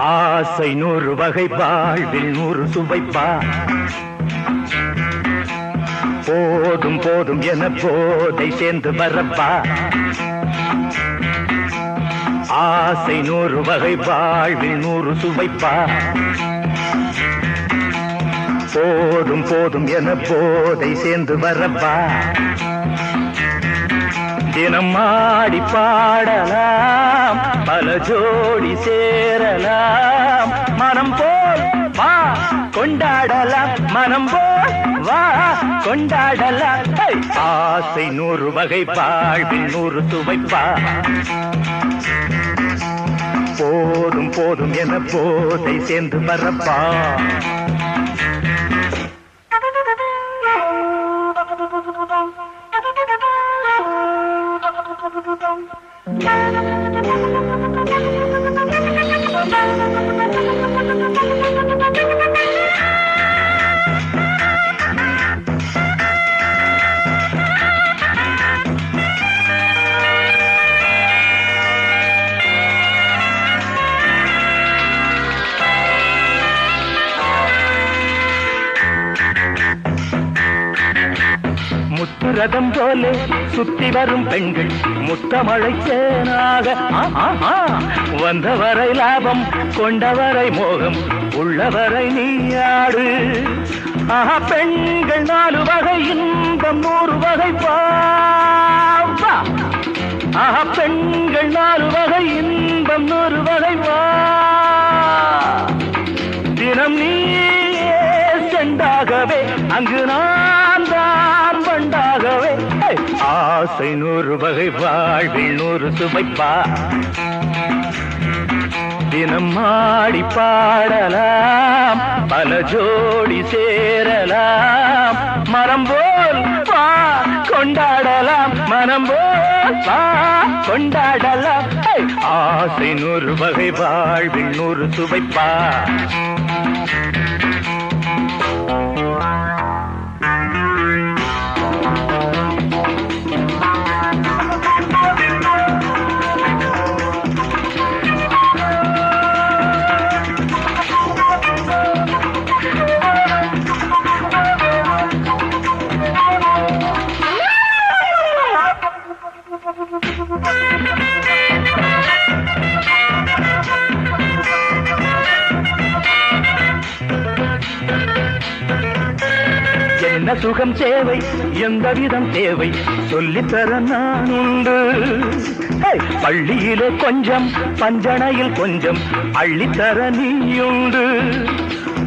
ஆசை 100 வகை வாழ்வில் 100 சுவைப்பா போதும் போதும் என போதை சேர்ந்து வரப்பா ஆசை 100 வகை வாழ்வில் 100 சுவைப்பா போதும் போதும் என போதை சேர்ந்து வரப்பா தினம் ஆடி பாடலாம் பல ஜோடி சேரலாம் மனம் போல் வா கொண்டாடலாம் மனம் போல் வா கொண்டாடலாம் ஆசை 100 வகை வாழ்வில் 100 சுவைப்பா போதும் போதும் என போதை சேர்ந்து வரப்பா முத்துரதம் போலே சுத்தி வரும் பெண்கள் முத்தமழை தேனாக வந்தவரை லாபம் கொண்டவரை மோகம் உள்ளவரை நீயாடு பெண்கள் 4 வகை இன்பம் 100 வகை பாவா பெண்கள் 4 வகை இன்பம் 100 வகை வா தினம் நீ செண்டாகவே அங்கு நான் தான் பண்டாகவே ஆசை 100 வகை வாழ்வில் 100 சுவைப்பா தினம் ஆடி பாடலாம் பல ஜோடி சேரலாம் மரம் போல் வா கொண்டாடலாம் மனம் போல் வா கொண்டாடலாம் ஆசை 100 வகை வாழ்வில் 100 சுவைப்பா என்ன சுகம் தேவை எந்த விதம் தேவை சொல்லித்தர நான் உண்டு பள்ளியிலே கொஞ்சம் பஞ்சனையில் கொஞ்சம் அள்ளித்தர நீயுண்டு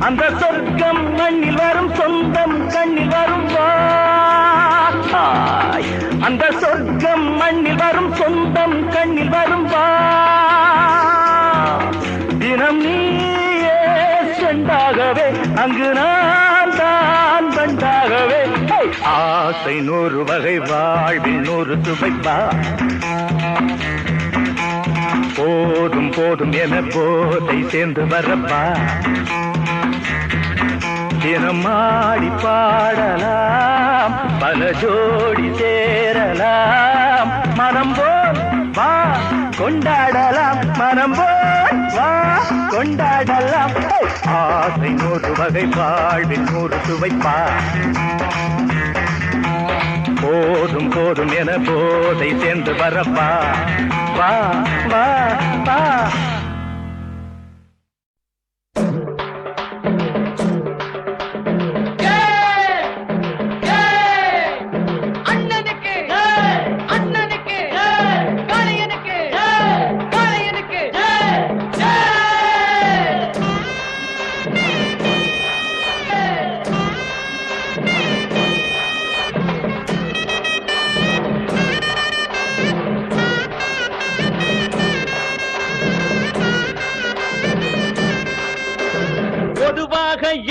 அந்த சொர்க்கம் மண்ணில் வரும் சொந்தம் கண்ணில் வரும் வாய் அந்த சொர்க்கம் மண்ணில் வரும் சொந்தம் கண்ணில் வரும் வா தினம் நீயே செண்டாகவே அங்கு நான் தான் பண்டாகவே ஆசை 100 வகை வாழ்வில் 100 சுவைப்பா போதும் போதும் என போதை சேர்ந்து வரப்பா தினம் ஆடி பாடலாம் பல ஜோடி சேரலாம் மனம் போல் வா கொண்டாடலாம் மனம் போல் வா கொண்டாடலாம் ஆசை 100 வகை வாழ்வில் 100 சுவைப்பா போதும் போதும் என போதை சேர்ந்து வரப்பா வா வா வா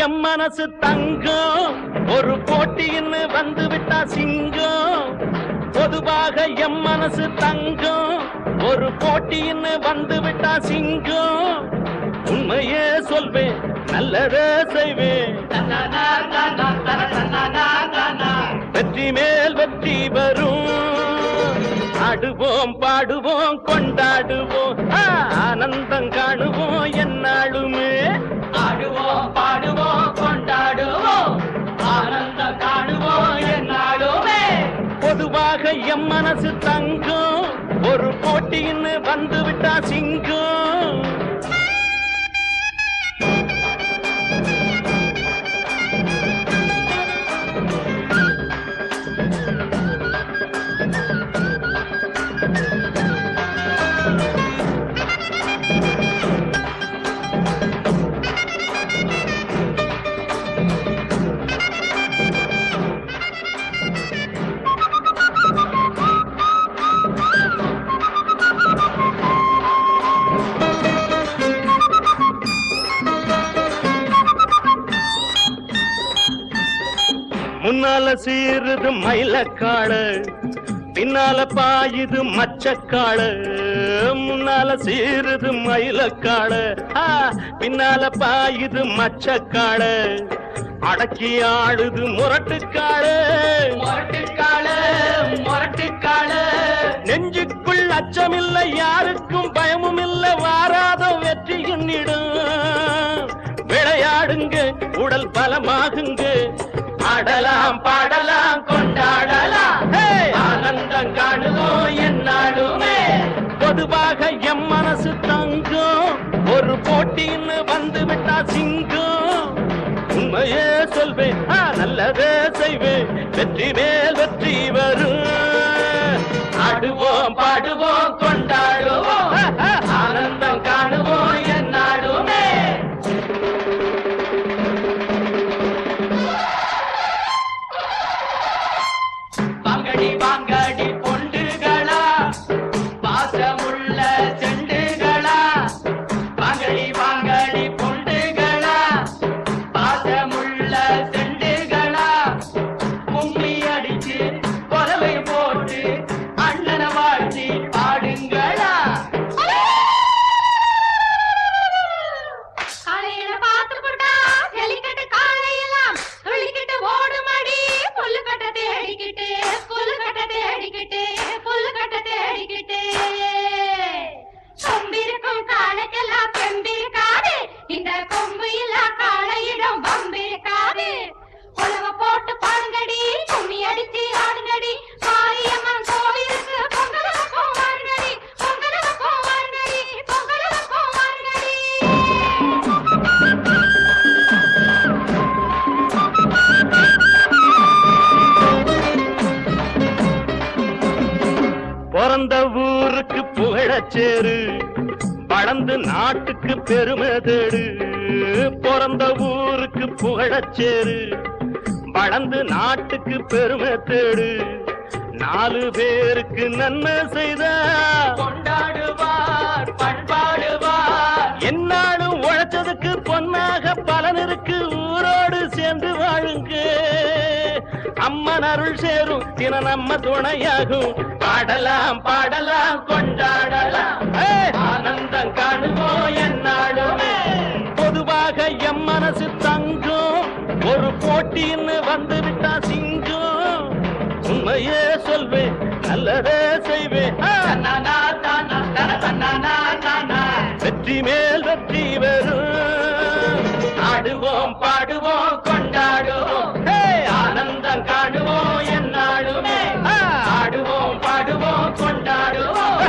எம் மனசு தங்கம் ஒரு போட்டின்னு வந்து விட்டா சிங்கம் பொதுவாக எம் மனசு தங்கம் ஒரு போட்டின்னு வந்து விட்டா சிங்கம் உண்மையே சொல்வேன் நல்லதே செய்வேன் வெற்றி மேல் வெற்றி வரும் ஆடுவோம் பாடுவோம் கொண்டாடுவோம் ஆனந்தம் காணுவோம் என்ன எம் மனசு தங்கம் ஒரு போட்டின்னு வந்து விட்டா சிங்கம் முன்னால சீருது மயிலக்காடு பின்னால பாயுது மச்சக்காடு முன்னால சீருது மயிலக்காடு பின்னால பாயுது மச்சக்காடு அடக்கி ஆடுது முரட்டுக்காடு முரட்டுக்காடு முரட்டுக்காடு நெஞ்சுக்குள் அச்சமில்லை யாருக்கும் பயமும் இல்லை வாராத வெற்றி எண்ணிடும் விளையாடுங்க உடல் பலமாகுங்க ஆடலாம் பாடலாம் கொண்டாடலாம் ஆனந்தம் காணுவோம் என்னாலுமே பொதுவாக எம் மனசு தங்கம் ஒரு போட்டின்னு வந்து விட்டா சிங்கம் உண்மையே சொல்வேன் நல்லதே செய்வேன் வெற்றி மேல் வெற்றி வரும் ஆடுவோம் பாடுவோம் கொண்டாடுவோம் ஆனந்தம் காணுவோம் என்னாலுமே வாங்கடி பொண்டுகளா பாசமுள்ள செண்டுகளா வாங்கடி வாங்கடி பொண்டுகளா பாசமுள்ள செண்டுகளா கும்மி அடிச்சு கொலவை போட்டு அண்ணனை வாழ்த்தி பாடுங்களா காலையில பார்த்து போட்டா ஜல்லிக்கட்டு காலையெல்லாம் துள்ளிக்கிட்டு ஓடுமடி புல்லுக்கட்டை தேடிக்கிட்டு கொம்பிருக்கும் காலைக்கெல்லாம் பெம்பிருக்காது இந்த கொம்பு இல்ல காளையிடம் பம்பிருக்காது உழவ போட்டு பாடுங்கடி கும்மி அடிச்சு ஆடுங்கடி மாரியம்மன் கோயிலுக்கு பொங்கல் வைப்போம் வாருங்கடி பொங்கல் வைப்போம் வாருங்கடி பொங்கல் வைப்போம் வாருங்கடி பிறந்த ஊருக்கு புகழச்சேரு வளர்ந்து நாட்டுக்கு பெருமை தேடு பிறந்த ஊருக்கு புகழச்சேரு வளர்ந்து நாட்டுக்கு பெருமை தேடு நாலு பேருக்கு நன்மை செய்த கொண்டாடுவார் பண்பாடுவார் என்னாலும் உழைச்சதுக்கு பொன்னாக பலன் இருக்கு ஊரோடு சேர்ந்து வாழுங்க அம்மன் அருள் சேரும் தின நம்ம துணையாகும் பாடலாம் பாடலாம் கொண்டாடலாம் ஆனந்தம் காணுவோம் என்னாலுமே பொதுவாக எம் மனசு தங்கம் ஒரு போட்டின்னு வந்து விட்டா சிங்கம் உண்மையே சொல்வேன் நல்லதே செய்வேன் வெற்றி மேல் வெற்றி வரும் ஆடுவோம் பாடுவோம் கொண்டாடுவோம் ஆனந்தம் காணுவோம் என்னாலுமே ஆடுவோம் பாடுவோம் கொண்டாடுவோம்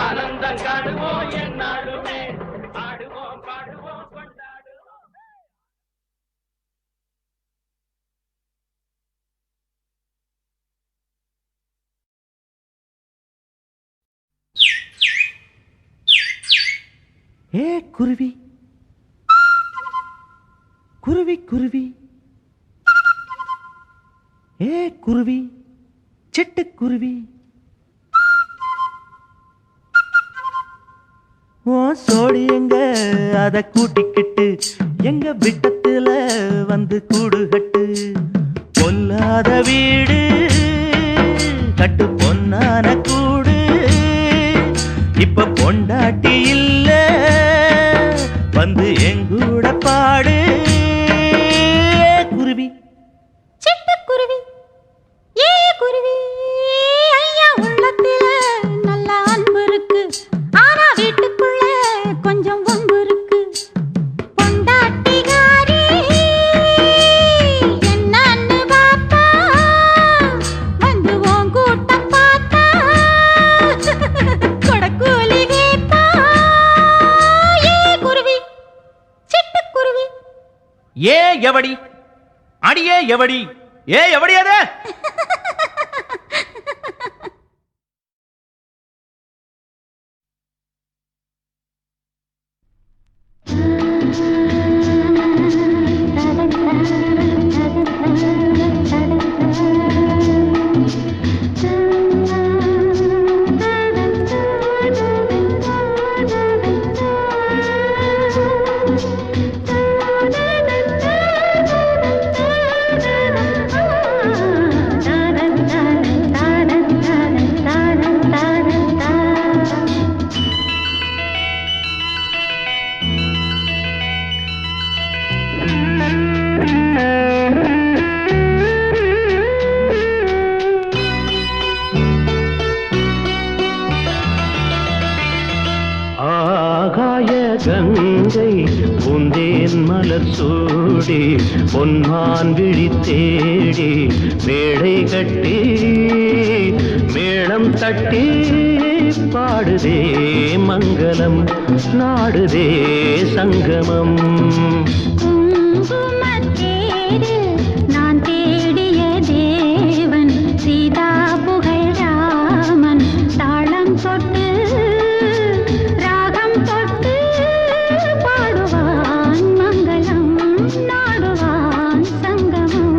ஆனந்தம் காணுவோம் என்னாலுமே ஆடுவோம் பாடுவோம் கொண்டாடுவோம் ஏ குருவி குருவி குருவி ஏ குருவி சிட்டுக்குருவி ஓ சோடி எங்க அத கூட்டிக்கிட்டு எங்க விட்டத்துல வந்து கூடு கட்டு பொல்லாத வீடு கட்டு பொன்னான கூடு இப்ப பொண்டாட்டி இல்ல வந்து எங்கூட பாடு குருவி சிட்டுக்குருவி ஏ குருவி ஐயா உள்ளத்துல நல்ல அன்பு இருக்கு ஆனா வீட்டுக்குள்ள கொஞ்சம் வம்பு இருக்கு பொண்டாட்டிகாரி என்னன்னு பாப்பா வந்து உன் கூட்டம் பார்க்க ஏ எவடி அடியே எவடி ஏ எவடி அது கங்கை பூந்தேன் மலர் சூடி பொன்மான் விழி தேடி மேடை கட்டி மேளம் தட்டி பாடுதே மங்களம் நாடுதே சங்கமம் நான் தேடிய தேவன் சீதா புகழ் ராமன் தாளம் தொட்டு ராகம் தொட்டு பாடுவான் மங்களம் நாடுவான் சங்கமம்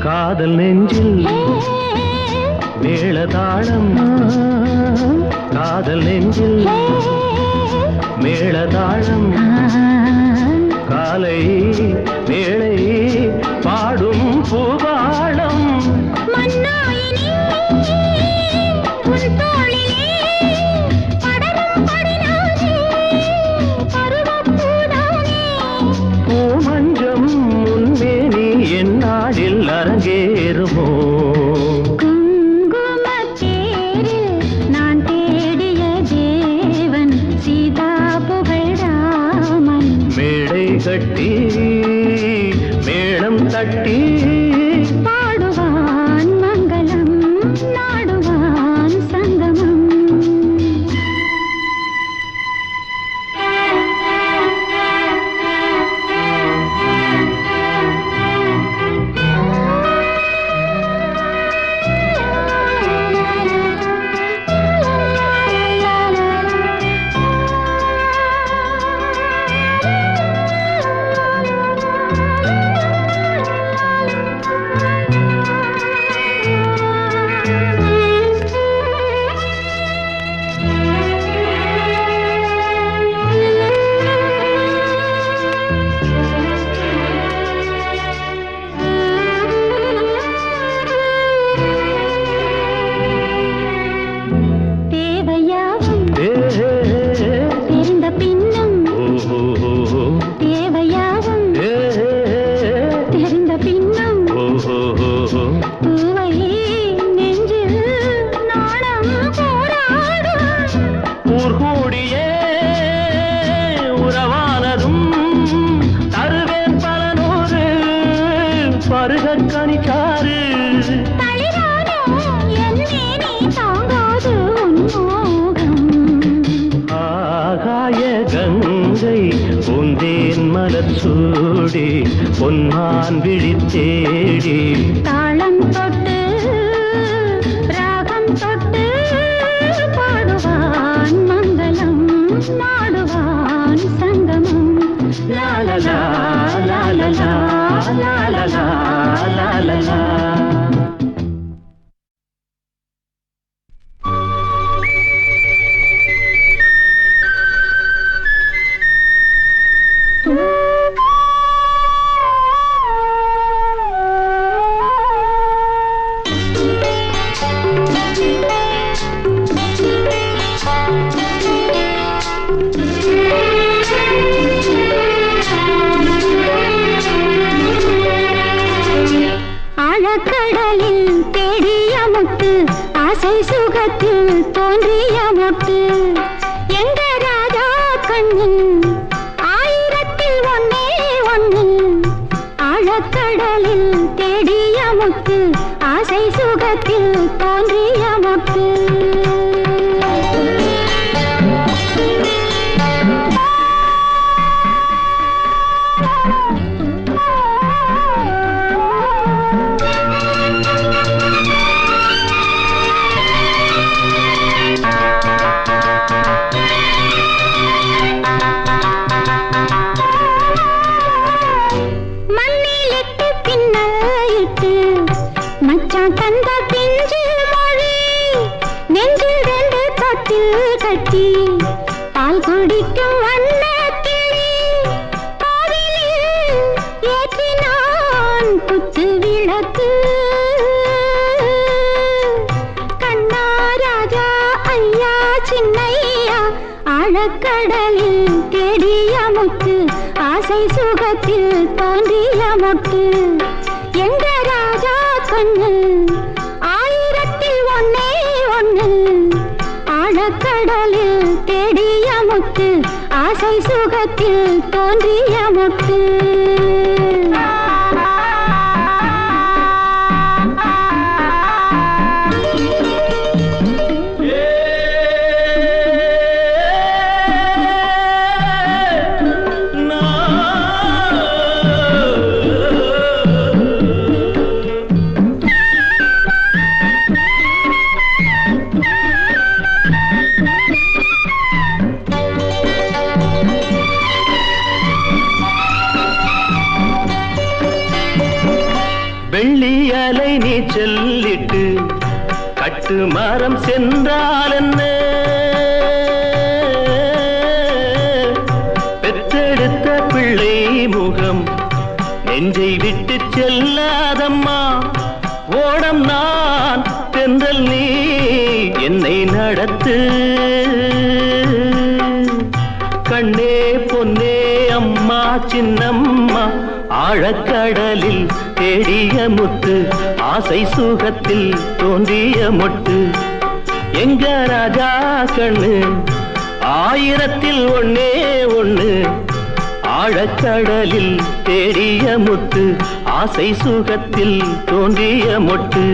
காதல் நெஞ்சில் மேளதாளம் காதல் நெஞ்சில் மேளதாளம் காலை மேளை பாடும் பூபாளம் பூமஞ்சம் முன்மேனி என்னாடில் அரங்கேறுமோ நான் தேடிய தேவன் சீதா புகழ் ராமன் மேடை கட்டி மேளம் தட்டி பாடுவான் மங்களம் நாடுவான் சங்கமம் சூடி பொன்மான் விழி தேடி தாளம் தொட்டு ராகம் தொட்டு பாடுவான் மங்களம் நாடுவான் சங்கமம் லாலலா லாலலா லாலலா லாலலா ஆழக்கடலில் தேடிய முத்து ஆசை சுகத்தில் தோன்றிய முத்து எங்க ராஜா கண்ணில் ஆயிரத்தில் ஒன்னே ஒன்று ஆழக்கடலில் தேடிய முத்து ஆசை சுகத்தில் தோன்றிய முத்து தந்த பிஞ்சு மொழி நெஞ்சில் ரெண்டு தொட்டில் கட்டி பால் குடிக்கும் வண்ண கிளி கோவிலில் ஏற்றினான் குத்து விளக்கு கண்ணா ராஜா ஐயா சின்னையா ஆழக்கடலில் தேடிய முத்து ஆசை சுகத்தில் தோன்றிய முத்து எங்க ராஜா கண்ணு ஆயிரத்தில் ஒன்னே ஒன்று ஆழக்கடலில் தேடிய முத்து ஆசை சுகத்தில் தோன்றிய முத்து வெள்ளியலை நீ சொல்லிட்டு கட்டு மரம் சென்றால் என்ன பெற்றெடுத்த பிள்ளை முகம் நெஞ்சை விட்டு செல்லாதம்மா ஓடம் நான் தென்றல் நீ என்னை நடத்து கண்ணே பொன்னே அம்மா சின்னம்மா ஆழக்கடலில் தேடிய முத்து ஆசை சுகத்தில் தோன்றிய மொட்டு எங்க ராஜா கண்ணு ஆயிரத்தில் ஒன்னே ஒண்ணு ஆழக்கடலில் தேடிய முத்து ஆசை சுகத்தில் தோன்றிய மொட்டு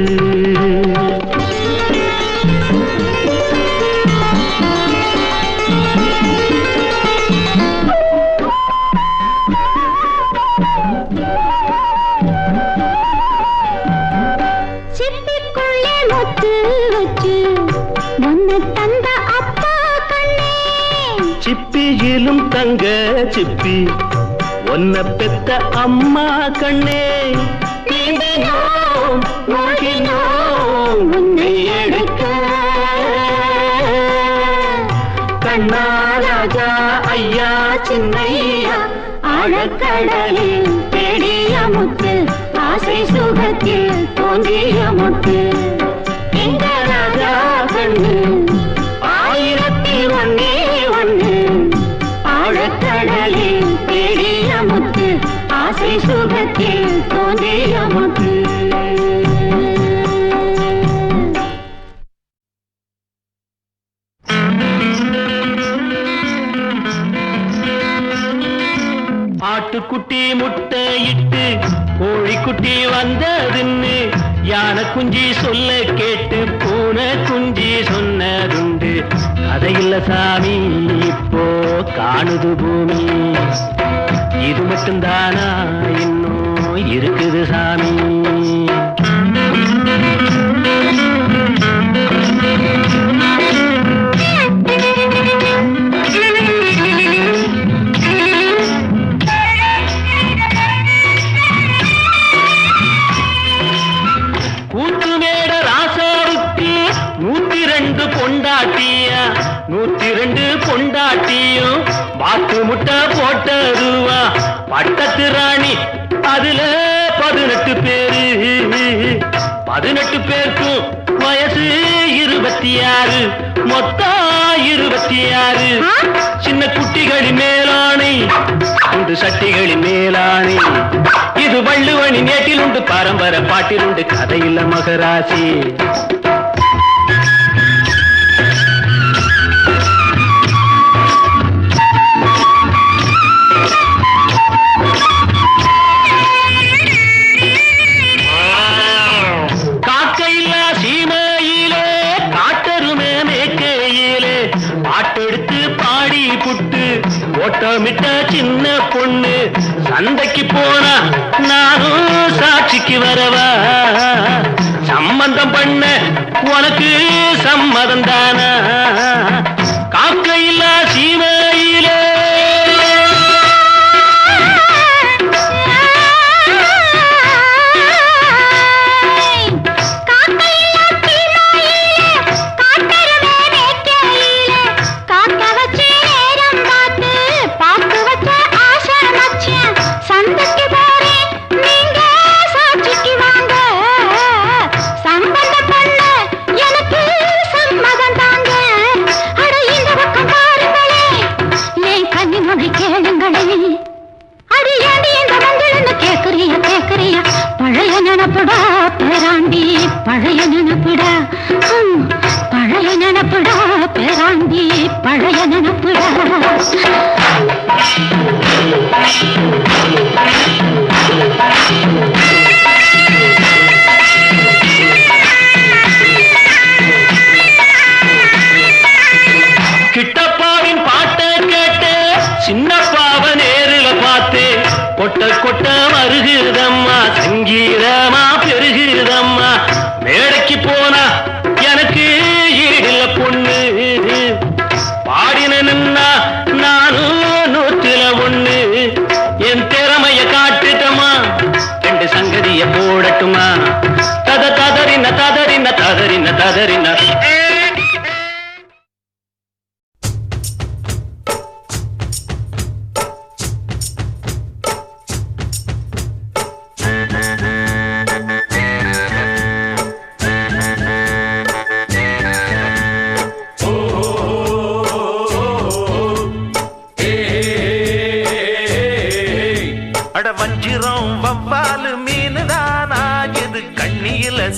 சிப்பிக்குள்ளே முத்து வச்சு ஒன்னு தந்த அப்பா கண்ணே சிப்பியிலும் தங்க சிப்பி ஒன்ன பெத்த அம்மா கண்ணே நீந்தினோம் மூழ்கினோம் உன்னை எடுக்க கண்ணா ராஜா ஐயா சின்னையா ஆழக்கடலில் தேடிய முத்து ஆசை சுகத்தில் தோன்றிய முத்து எங்க ராஜா கண்ணு ஆயிரத்தில் ஒன்னே ஒண்ணு ஆழக்கடலில் தேடிய முத்து ஆசை சுகத்தில் தோன்றிய முத்து ஆட்டுக்குட்டி முட்டையிட்டு கோழிக்குட்டி வந்ததுன்னு யானை குஞ்சி சொல்ல கேட்டு பூனை குஞ்சி சொன்னதுண்டு கதையில்ல சாமி இப்போ காணுது பூமி இது மட்டும்தானா இன்னும் இருக்குது சாமி பொண்டாட்டியும் பாத்து முட்டை போட்டதுவா பட்டத்து ராணி அதுல 18 பேரு 18 பேருக்கும் வயசு 26 மொத்தம் 26 சின்ன குட்டிகளின் மேலானை குண்டு சட்டிகளின் மேலானை இது வள்ளுவனி நேட்டிலுண்டு பரம்பரை பாட்டிலுண்டு கதையில மகராசி காக்கையில்லா சீமையிலே காட்டருமே மேக்கையிலே பாட்டெடுத்து பாடி புட்டு ஓட்டமிட்ட சின்ன பொண்ணு சந்தைக்கு போனா நானும் சாட்சிக்கு வரவா சம்பந்தம் பண்ண உனக்கு சம்மதம் தானா காக்கையில்லா சீமையிலே பழைய நினப்புடா பேராண்டி பழைய நினப்புடா பழைய நினப்புடா பேராண்டி பழைய நினப்புடா கிட்டப்பாவின் பாட்டை கேட்டு சின்னப்பாவ நேருல பார்த்து கொட்ட கொட்ட வருகிறதம்மா சங்கீதமா பெருகிறதம்மா மேடைக்கு போனா எனக்கு ஈடில்ல பொண்ணு பாடினா நானும் 101 என் திறமைய காட்டுட்டமா ரெண்டு சங்கதிய போடட்டுமா ததறின ததறின ததறின ததறின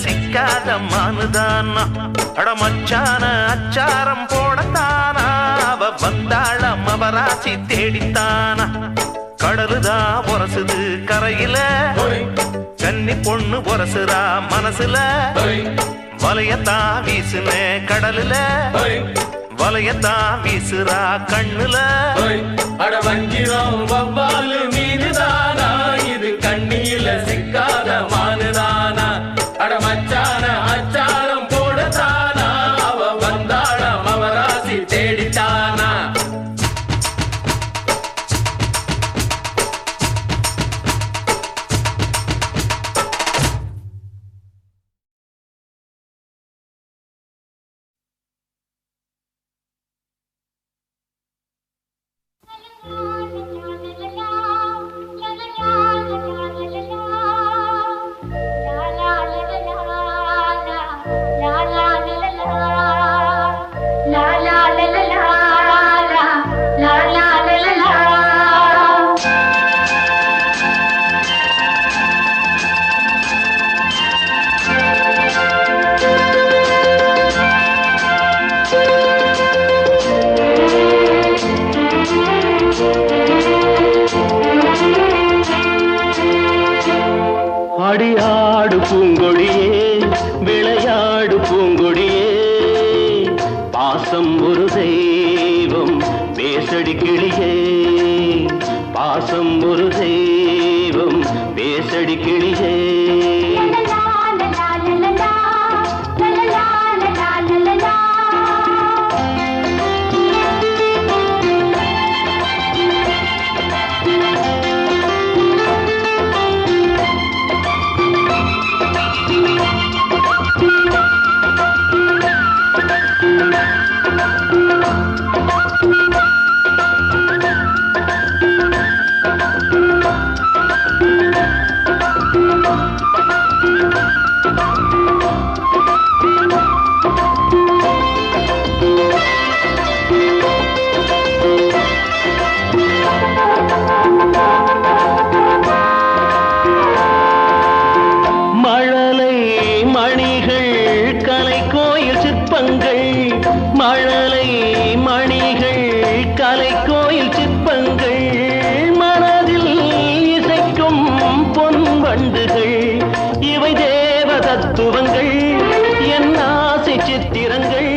சிக்காத மானுதானா அட மச்சான அச்சாரம் போடத்தானா அவ வந்தாளம் அவராசி தேடித்தானா கடலுதா உரசுது கரையில கன்னி பொண்ணு உரசுறா மனசுல வலையத்தா வீசுன கடலுல வலையத்தா வீசுறா கண்ணுல அட வஞ்சிரம் வவ்வாலு மீனுதானா இது கண்ணியில சிக்காத மானுதானா அட மச்சான அச்சாரம் போடத்தானா அவ வந்தாளம் அவராசி தேடித்தானா ஆடியாடு பூங்கொடியே விளையாடு பூங்கொடியே பாசம் ஒரு தெய்வம் பேசடி கிளியே பாசம் ஒரு தெய்வம் பேசடி கிளியே தத்துவங்கள் என் ஆசை சித்திரங்கள்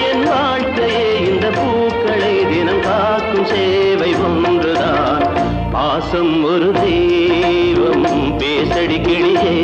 என் வாழ்க்கையே இந்த பூக்களை தினம் காக்கும் சேவை ஒன்றுதான் பாசம் ஒரு தெய்வம் பேசடி கிளியே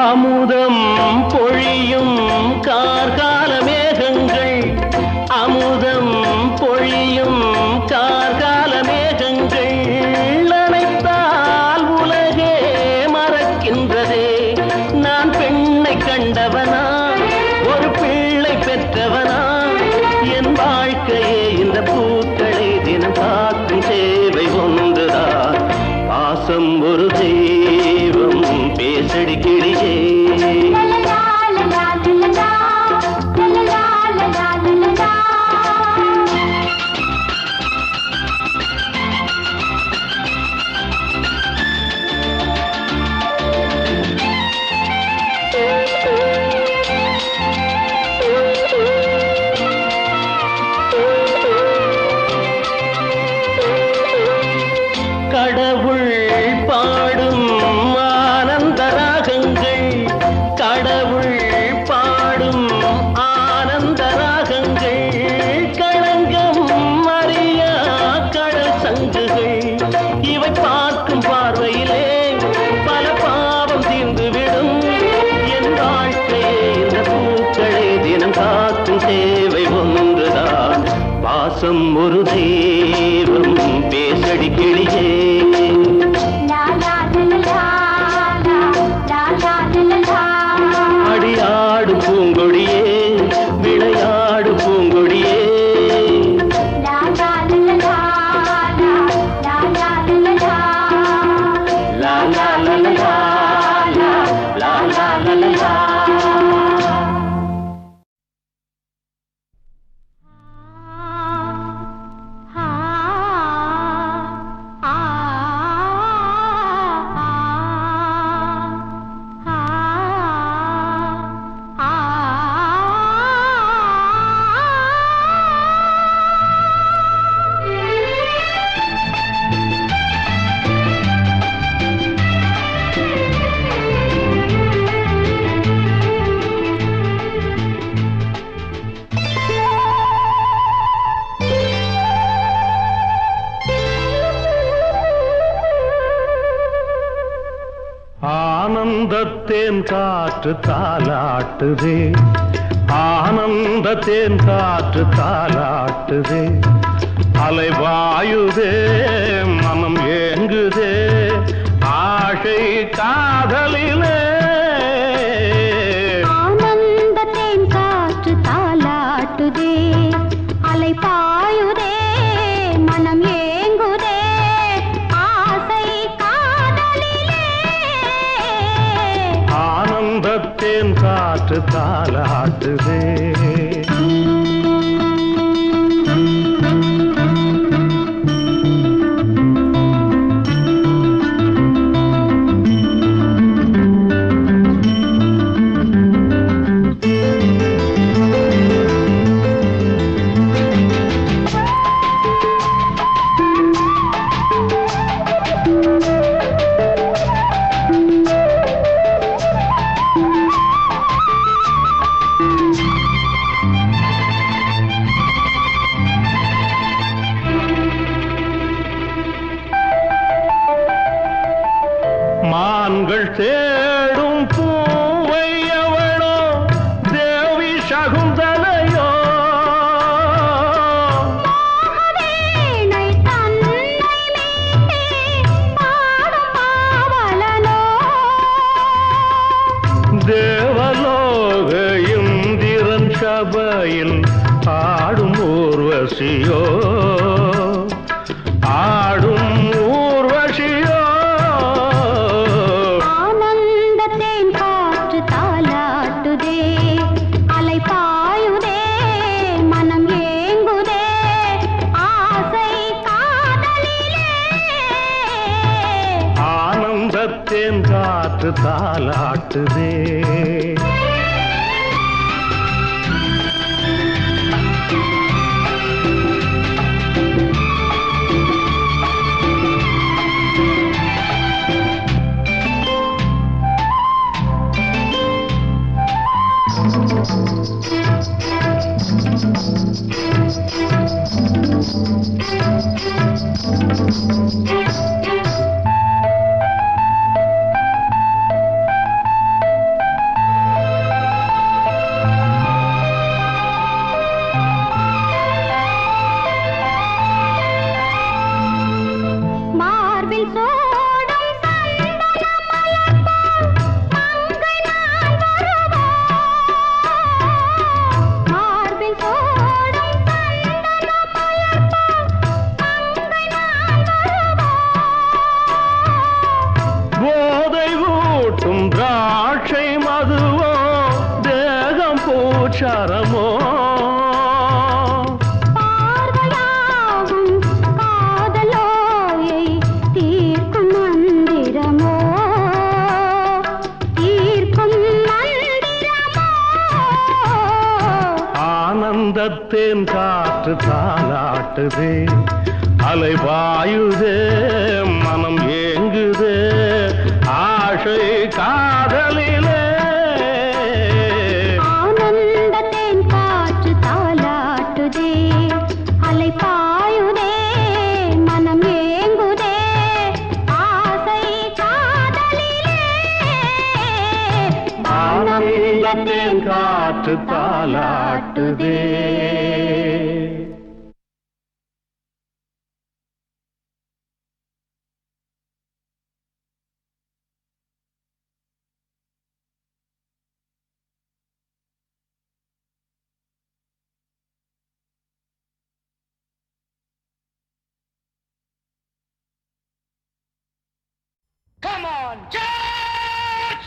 அமுதம் பொழியும் கார்கால மேகங்கள் அமுதம் பொழியும் கார்கால மேகங்கள் நினைத்தால் உலகே மறக்கின்றதே நான் பெண்ணை கண்டவனா ஒரு பிள்ளை பெற்றவனா என் வாழ்க்கையே இந்த பூக்களை தினம் காக்கும் சேவை ஒன்றுதான் பாசம் ஒரு தெய்வம் பேசடி கிளியே கடவுள் பாடும் ஆனந்த ராகங்கள் கடவுள் பாடும் ஆனந்த ராகங்கள் களங்கம் அறியா கடல் சங்குகள் இவை பார்க்கும் பார்வையிலே பல பாவம் தீர்ந்துவிடும் என் வாழ்க்கையே இந்த பூக்களை தினம் காக்கும் சேவை ஒன்றுதான் பாசம் ஒரு தெய்வம் பேசடி கிளியே அடியாடு பூங்கொடியே விளையாடு பூங்கொடியே லா லா லா லா லா லா லா லா ஆனந்தத்தேன் காற்று தாலாட்டுதே ஆனந்தத்தேன் காற்று தாலாட்டுதே அலைவாயுதே மனம் ஏங்குதே ஆசை காதலிலே ஆனந்தத்தேன் காற்று தாலாட்டுதே அலை பாயுதே மனம் ஏங்குதே ஆசை காதலிலே ஆனந்தத்தேன் காற்று தாலாட்டுதே மான்கள் தேடும் பூவை எவளோ தேவி சகுந்தலையோ வீணை தன்னை மீட்டே பாடும் பாவலனோ தேவலோக இந்திரன் சபையில் உர்வசியோ ஆடும் ஊர்வசியோ ஆனந்தத்தேன் காற்று தாலாட்டுதே அலை பாயுதே மனம் ஏங்குதே ஆசை காதலிலே ஆனந்தத்தேன் காற்று தாலாட்டுதே மார்பில் சோடும் சந்தன மலர்போல் மங்கை நான் வருவோ மார்பில் சோடும் சந்தன மலர்போல் மங்கை நான் வருவோ போதை ஊட்டும் திராட்சை மதுவோ தேகம் பூச்சாரமோ பார்வையாகும் காதலோயை தீர்க்கும் மந்திரமோ தீர்க்கும் மந்திரமோ ஆனந்தத்தேன் காற்று தாலாட்டுதே அலை பாயுதே மனம் ஏங்குதே ஆசை காதலிலே ஆனந்தத்தேன் காற்று தாலாட்டுதே அலை பாயுதே மனம் ஏங்குதே ஆசை காதலிலே ஆனந்தத்தேன் காற்று தாலாட்டுதே Come on, George!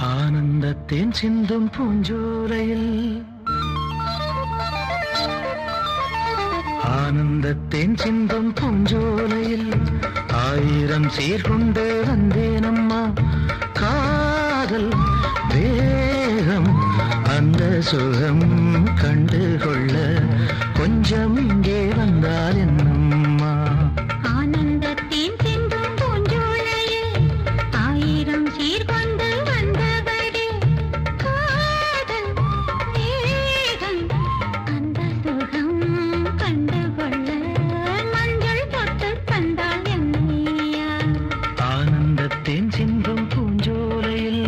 ஆனந்தத்தேன் சிந்தும் பூஞ்சோலையில் ஆனந்தத்தேன் சிந்தும் பூஞ்சோலையில் ஆயிரம் சீர்கொண்டு வந்தேனம்மா காதல் வேகம் அந்த சுகம் கண்டுகொள்ள கொஞ்சம் இங்கே வந்தால் என்னம்மா ஆனந்தத்தேன் சிந்தும் பூஞ்சோலையில் ஆயிரம் சீர்கொண்டு வந்தவரே காதல் வேகம் அந்த சுகம் கண்டுகொள்ள மஞ்சள் தொட்டு தந்தால் என்னையா ஆனந்தத்தேன் சிந்தும் பூஞ்சோலையில்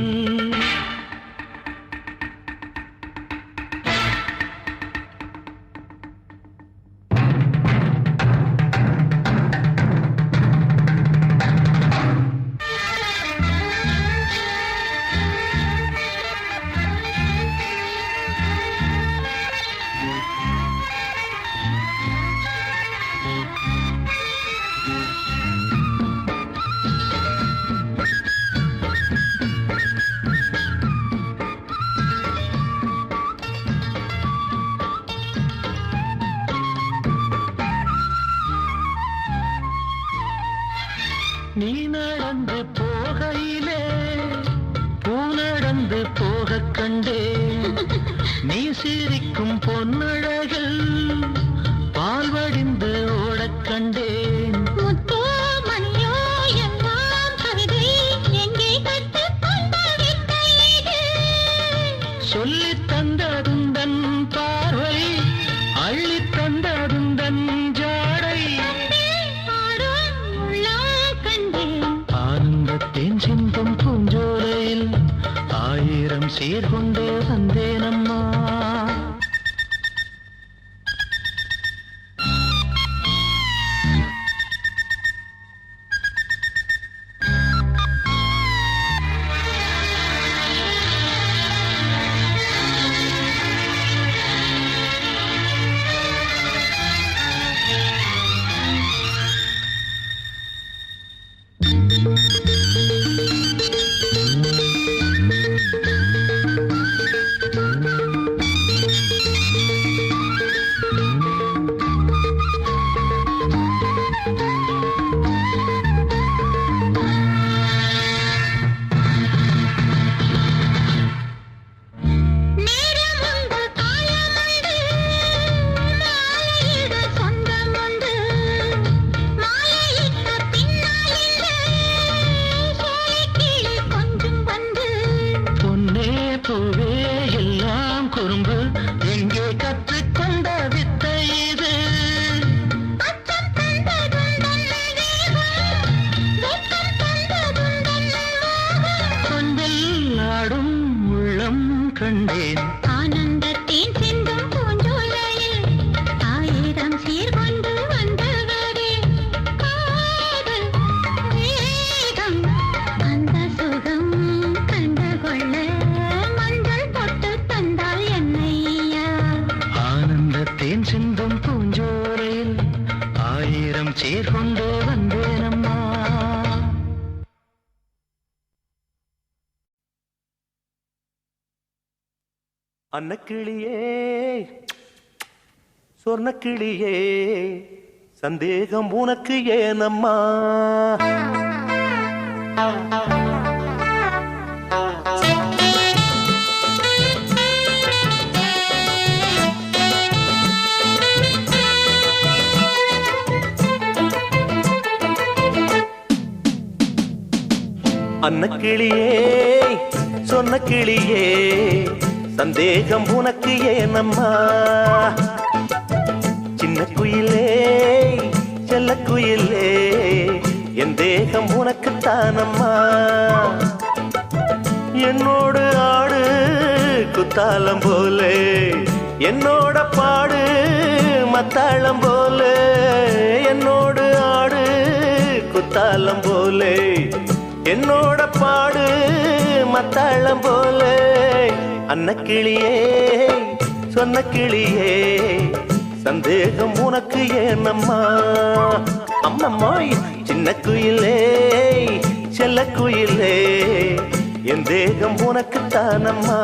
நீ நடந்து போகையிலே பூ நடந்து போகக் கண்டேன் நீ சிரிக்கும் பொன்னழகில் பால் வடிந்து சீர்கொண்டு வந்தேனம்மா. ஆனந்தத்தின் சிந்தும் பூஞ்சோலையில் ஆயிரம் சீர்கொண்டு வந்தவரே காதல் வேகம் அந்த சுகம் கண்டுகொள்ள மஞ்சள் தொட்டு தந்தால் என்னையா. ஆனந்தத்தின் சிந்தும் பூஞ்சோலையில் ஆயிரம் சீர்கொண்டு வந்தேனம்மா. அன்னக்கிளியே சொர்ணக்கிளியே சந்தேகம் உனக்கு ஏனம்மா? அன்னக்கிளியே சொர்ணக்கிளியே சந்தேகம் உனக்கு ஏனம்மா? சின்ன குயிலே செல்ல குயிலே என் தேகம் உனக்குத்தானம்மா. என்னோடு ஆடு குத்தாலம் போலே என்னோட பாடு மத்தாளம் போலே. என்னோடு ஆடு குத்தாலம் போலே என்னோட பாடு மத்தாளம் போலே. அன்னக்கிளியே சொன்ன கிளியே சந்தேகம் உனக்கு ஏனம்மா? அம்மம்மாய் சின்ன குயிலே செல்ல குயிலே என் தேகம் உனக்கு தானம்மா.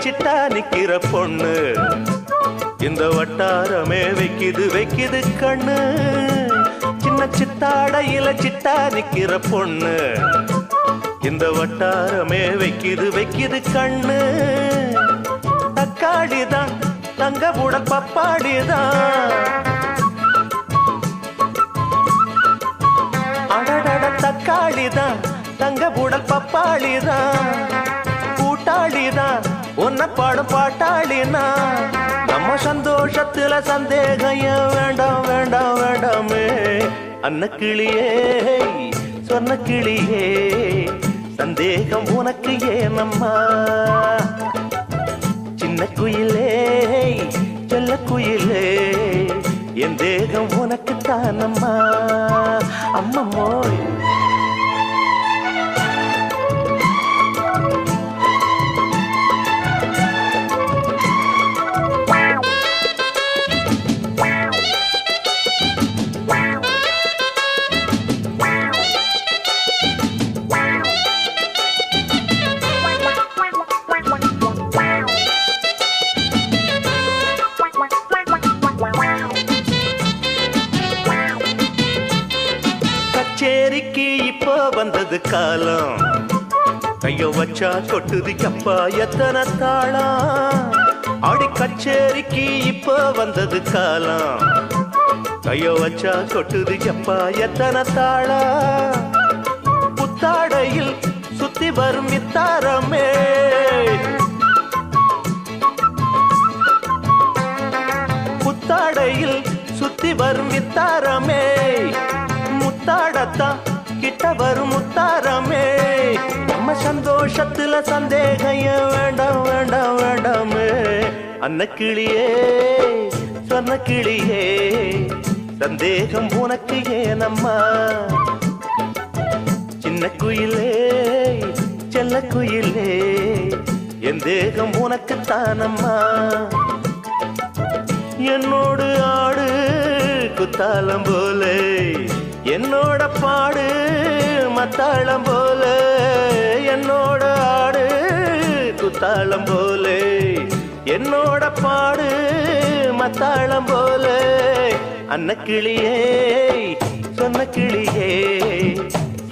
சிட்டா நிக்கிற பொண்ணு இந்த வட்டாரமே வைக்குது வைக்குது கண்ணு. சின்ன சித்தாடையில சிட்டா நிக்கிற பொண்ணு இந்த வட்டாரமே வைக்குது வைக்குது கண்ணு. தக்காளிதான் தங்க புட பப்பாளிதான் அடடட தக்காளிதான் தங்க புடல் பப்பாளிதான் கூட்டாளிதான் உன்ன பாடும் பாட்டாளினா. நம்ம சந்தோஷத்துல சந்தேகம் வேண்டாம் வேண்டாம் வேண்டாமே. அன்னக்கிளியே சொன்ன கிளியே சந்தேகம் உனக்கு ஏனம்மா? சின்ன குயிலே செல்ல குயிலே என் தேகம் உனக்கு தானம்மா. அம்மம்மோய் கச்சேரிக்கு இப்போ வந்தது காலம், கைய வச்சா கொட்டுது அப்பா எத்தனை தாளம். ஆடி கச்சேரிக்கு இப்போ வந்தது காலம், கைய வச்சா கொட்டுது அப்பா எத்தனை தாளம். புத்தாடையில் சுத்தி வரும் மித்தாரமே, புத்தாடையில் சுத்தி வரும் மித்தாரமே, முத்தாடத்தான் கிட்ட வரும் முத்தாரமே. நம்ம சந்தோஷத்துல சந்தேகம் வேண்டாம் வேண்டாம் வேண்டாமே. அன்னக்கிளியே சொன்ன கிளியே சந்தேகம் உனக்கு ஏனம்மா. சின்ன குயிலே செல்ல குயிலே என் தேகம் உனக்கு தானம்மா. என்னோடு ஆடு குத்தாலம் போல, என்னோட பாடு மத்தாளம் போல, என்னோட ஆடு குத்தாளம் போல, என்னோட பாடு மத்தாளம் போல. அன்னக்கிளியே சொன்ன கிளியே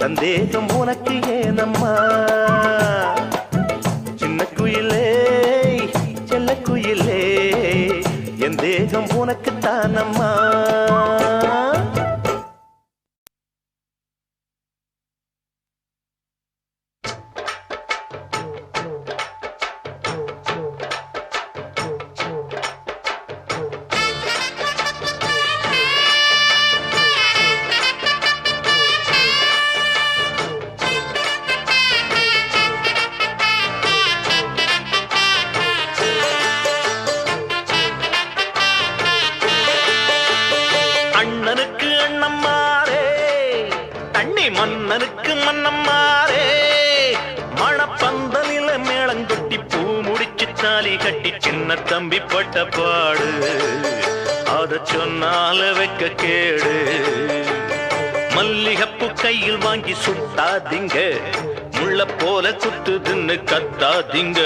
சந்தேகம் உனக்கு ஏனம்மா. சின்ன குயிலே செல்ல குயிலே என் தேகம் உனக்கு தானம்மா. மன்னனுக்கு மன்னம்மாரே மணப்பந்தலில மேளங்கொட்டி பூ முடிச்சு தாலி கட்டி சின்ன தம்பி பட்ட பாடு அத சொன்னால வைக்க கேடு. மல்லிகப்பு கையில் வாங்கி சுத்தாதீங்க, முள்ள போல குத்துதுன்னு கத்தாதீங்க.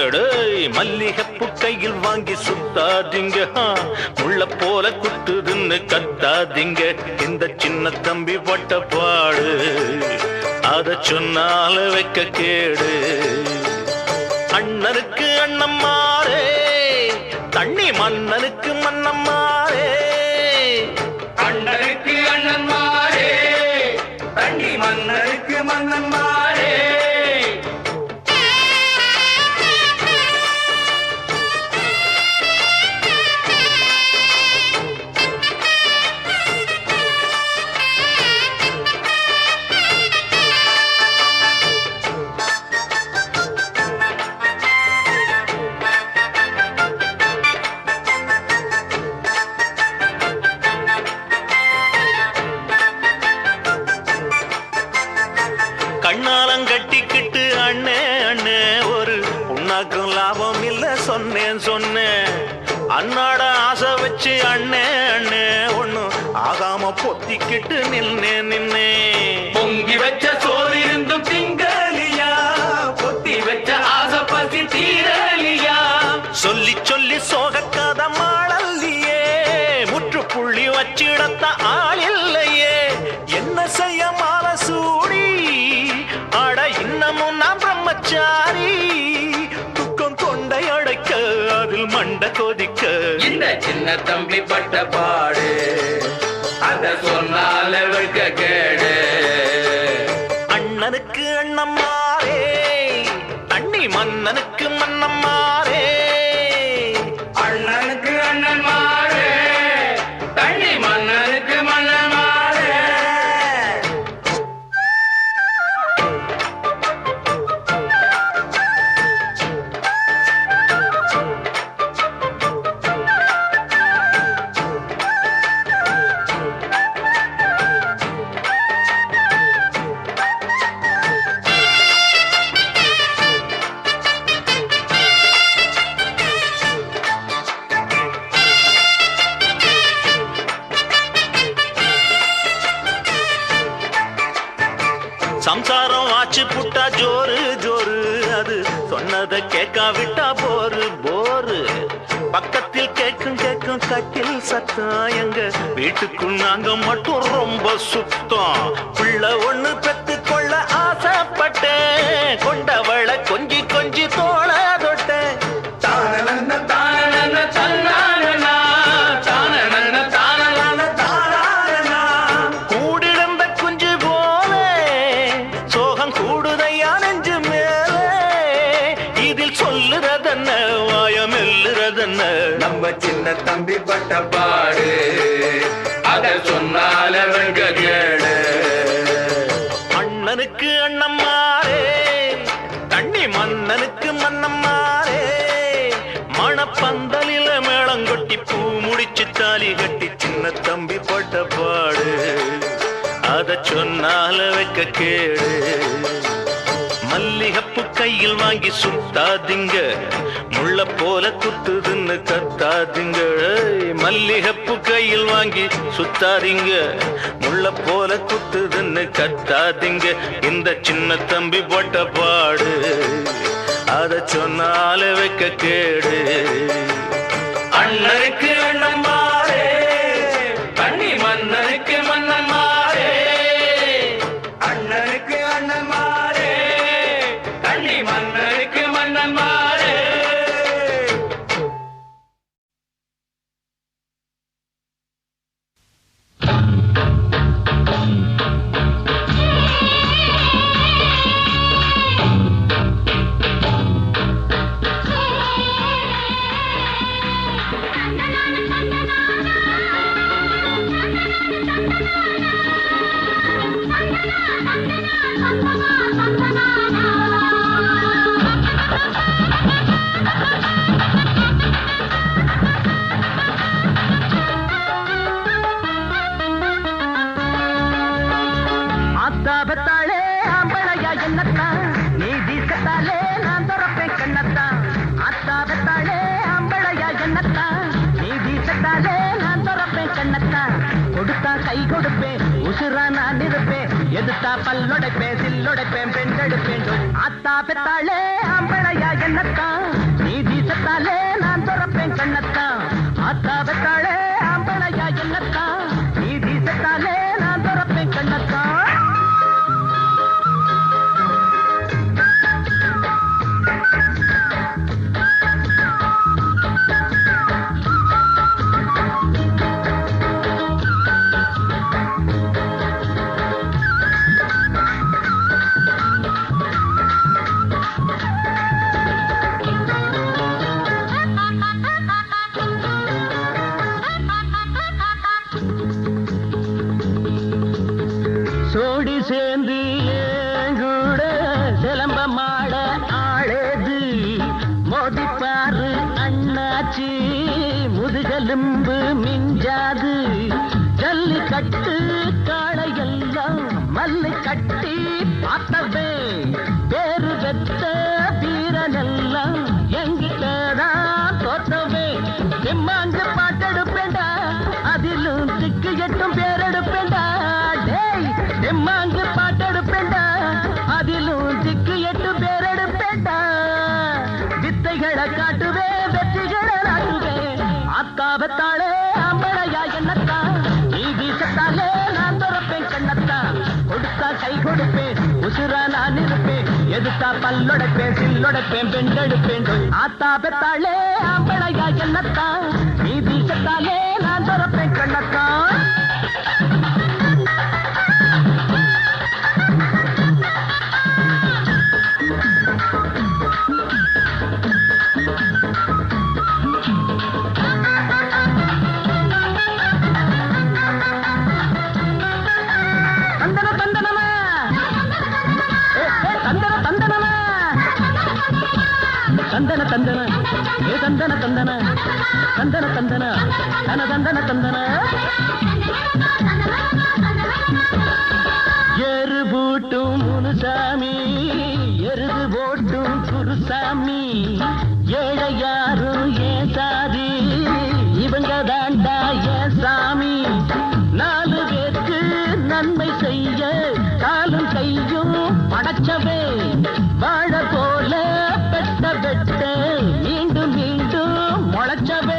மல்லிகப்பு கையில் வாங்கி சுத்தாதீங்க, முள்ள போல குத்துதுன்னு கத்தாதீங்க. இந்த சின்ன தம்பி பட்ட பாடு அத சொன்னால வைக்க கேடு. அண்ணனுக்கு அண்ணம்மாரே தண்ணி மன்னனுக்கு மன்னம்மாரே. அண்ணனுக்கு அண்ணன்மாரே தண்ணி மன்னனுக்கு மன்னன்மாரே. கண்ணாலங்கட்டிக்கிட்டு அண்ணே அண்ணே ஒரு உன்னாக்கும் லாபம் இல்ல சொன்னேன் சொன்னேன். அண்ணாட ஆசை வச்சு அண்ணே அண்ணே ஒண்ணு ஆகாம பொத்திக்கிட்டு நின்னே நின்னே. பொங்கி வச்ச சோறு இருந்தும் திங்கலியா, பொத்தி வச்ச ஆசை பசி தீரலியா. சொல்லி சொல்லி சோகக்காத மாளல்லையே, முற்றுப்புள்ளி வச்சிடத்த ஆள் இல்லையே. என்ன செய்ய மால சூடி அட இன்னமும் நான் பிரம்மச்சாரி. துக்கம் கொண்டை அடைக்க அதில் மண்ட கொதிக்க. இந்த சின்ன தம்பி பட்ட பாடு அத சொன்னால வைக்க கேடு. அண்ணனுக்கு அண்ணம்மாரே தண்ணி மன்னனுக்கு மன்னம்மாரே. அண்ணனுக்கு அண்ணன்மாரே தண்ணி மன்னனுக்கு மன்னன்மாரே. சம்சாரம் ஆச்சு புட்டா ஜோரு ஜோரு, அது சொன்னதை கேட்கா விட்டா போரு போரு. பக்கத்தில் கேட்கும் கேட்கும் கட்டில் சத்தம் எங்க வீட்டுக்குள் நாங்க மட்டும் ரொம்ப சுத்தம் பிள்ளை ஒண்ணு பெத்து கொள்ள ஆசைப்பட்டேன் கொண்டவளை கொஞ்சி கொஞ்சி தோள தொட்டேன் தானனன்ன தானனன்ன தன்னானனா தானனன்ன தானனன்ன தானனா கூடிழந்த குஞ்சு போல சோகம் கூடுதையா நெஞ்சு மேலே இதில் சொல்லுறதென்ன வாயம் எல்லுறதென்ன நம்ம சின்ன தம்பி பட்ட பாடு அத சொன்னால வெங்க கேடு அண்ணனுக்கு அண்ணம்மாரே தண்ணி மன்னனுக்கு மன்னம்மாரே மணப்பந்தலில மேளங்கொட்டி பூ முடிச்சு தாலி கட்டி சின்ன தம்பி பட்ட பாடு அத சொன்னால வைக்க கேடு மல்லிகப்பு கையில் வாங்கி சுத்தாதீங்க முள்ள போல குத்துதுன்னு கத்தாதீங்க மல்லிகப்பு கையில் வாங்கி சுத்தாதீங்க முள்ள போல குத்துதுன்னு கத்தாதீங்க இந்த சின்ன தம்பி போட்ட பாடு அத சொன்னால வைக்க கேடு அண்ணனுக்கு அண்ணன் மாறே தண்ணி மன்னனுக்கு மன்னன் மாறே அண்ணனுக்கு அண்ணன் மாறே தண்ணி மன்னனுக்கு மன்னன் மாறே ஆத்தாபத்தாளே ஆம்பளையா என்னத்தான் நீ வீசத்தாலே நான் துறப்பேன் கண்ணத்தான் ஆத்தாபத்தாளே ஆம்பளையா என்னத்தான் நீ வீசத்தாலே நான் துறப்பேன் கண்ணத்தான் கொடுத்தா கை கொடுப்பேன் உசுரா நான் இருப்பேன் எதுத்தா பல்லொடைப்பேன் சில்லொடைப்பேன் பெண்டெடுப்பேன் ஆத்தாபத்தாளே ஆம்பளையா என்னத்தான் நீ வீசத்தாலே நான் துறப்பேன் கண்ணத்தான் ஆத்தாபத்தாளே ஆம்பளையா என்னத்தான் நீ வீசத்தாலே நான் துறப்பேன் கண்ணத்தான் சோடி சேர்ந்து கூட சிலம்ப மாட ஆளேது மோதிப்பாரு அண்ணாச்சி முதுகெலும்பு மிஞ்சாது ஜல்லி கட்டு காளையெல்லாம் மல்லு கட்டி பார்த்தவே பேரு பெத்த வீரனெல்லாம் எங்கிட்டதான் தோற்றவே செம்மாஞ்சு பாட்டெடுப்பேண்டா அதிலும் திக்கு எட்டும் பேரெடுப்பேண்டா டேய் செம்மாஞ்சு பாட்டெடுப்பேண்டா அதிலும் திக்கு எட்டு பேரெடுப்பேண்டா வித்தைகளை காட்டுவே வெற்றிகளை நாட்டுவே ஆத்தாபத்தாளே அம்பளையா என்னத்தான் நீ வீசத்தாலே நான் துறப்பேன் கண்ணத்தான் கொடுத்தா கை கொடுப்பேன் உசுரா நான் இருப்பேன் எதுத்தா பல்லொடைப்பேன் சில்லொடைப்பேன் பெண்டெடுப்பேன் ஆத்தாபத்தாளே அம்பளையா என்னத்தான் நீ வீசத்தாலே நான் துறப்பேன் கண்ணத்தான் தந்தன தந்தன ஏ தந்தன தந்தன தந்தன தந்தன தன தந்தன தந்தன எரு பூட்டும் முனுசாமி எருது போட்டும் குருசாமி ஏழை யாரும் ஏன் சாதி இவங்க தாண்டா ஏன் சாமி நாலு பேருக்கு நன்மை செய்ய காலும் கையும் படைச்சவே வாழ போல பெட்ட பெட்ட மீண்டும் மீண்டும் முளைச்சவே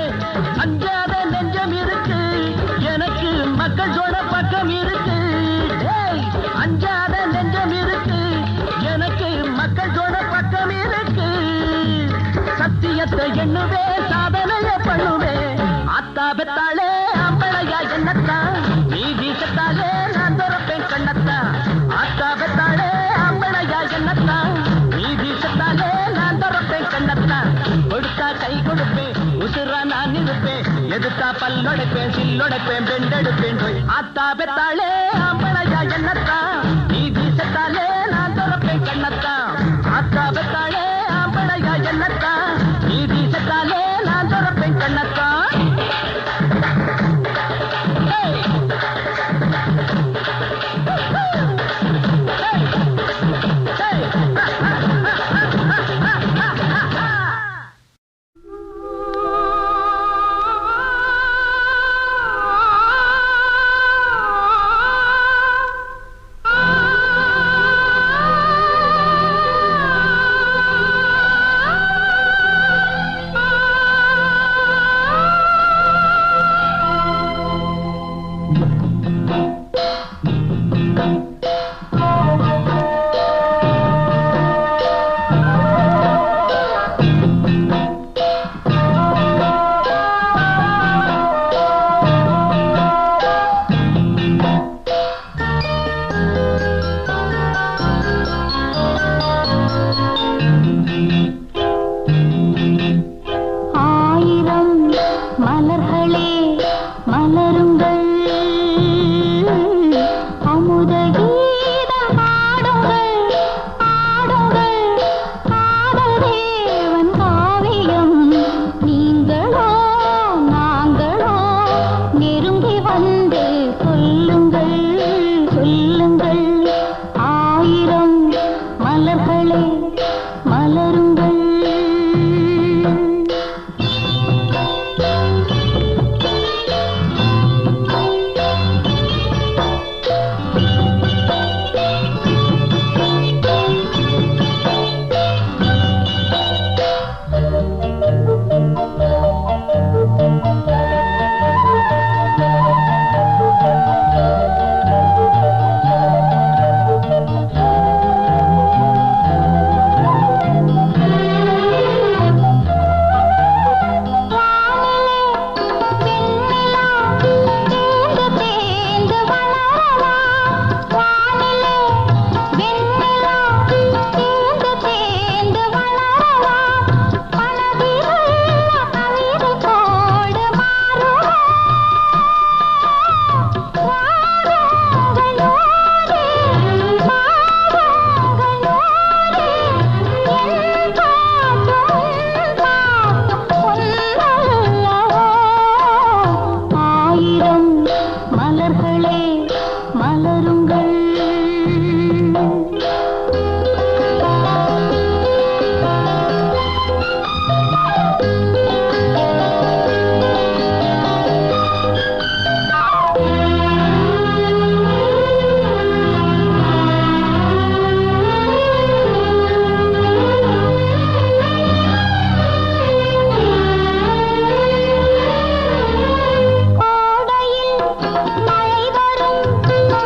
எண்ணுவே சாதனைய பண்ணுவே அத்தா பெத்தாளே அம்பளையா என்னத்தா நீ வீசத்தாலே நான் துறப்பேன் கண்ணத்தா அத்தா பெத்தாளே அம்பளையா என்னத்தா நீ வீசத்தாலே நான் துறப்பேன் கண்ணத்தா கொடுத்தா கை கொடுப்பேன் உசுரா நான் இருப்பேன் எதுத்தா பல்லொடைப்பேன் சில்லொடைப்பேன் பெண்டெடுப்பேன் அத்தா பெத்தாளே அம்பளையா என்னத்தா நீ வீசத்தாலே நான் துறப்பேன் கண்ணத்தா அத்தா பெத்தாளே அம்பளையா என்னத்தா நீ வீசத்தாலே நான் துறப்பேன் கண்ணத்தா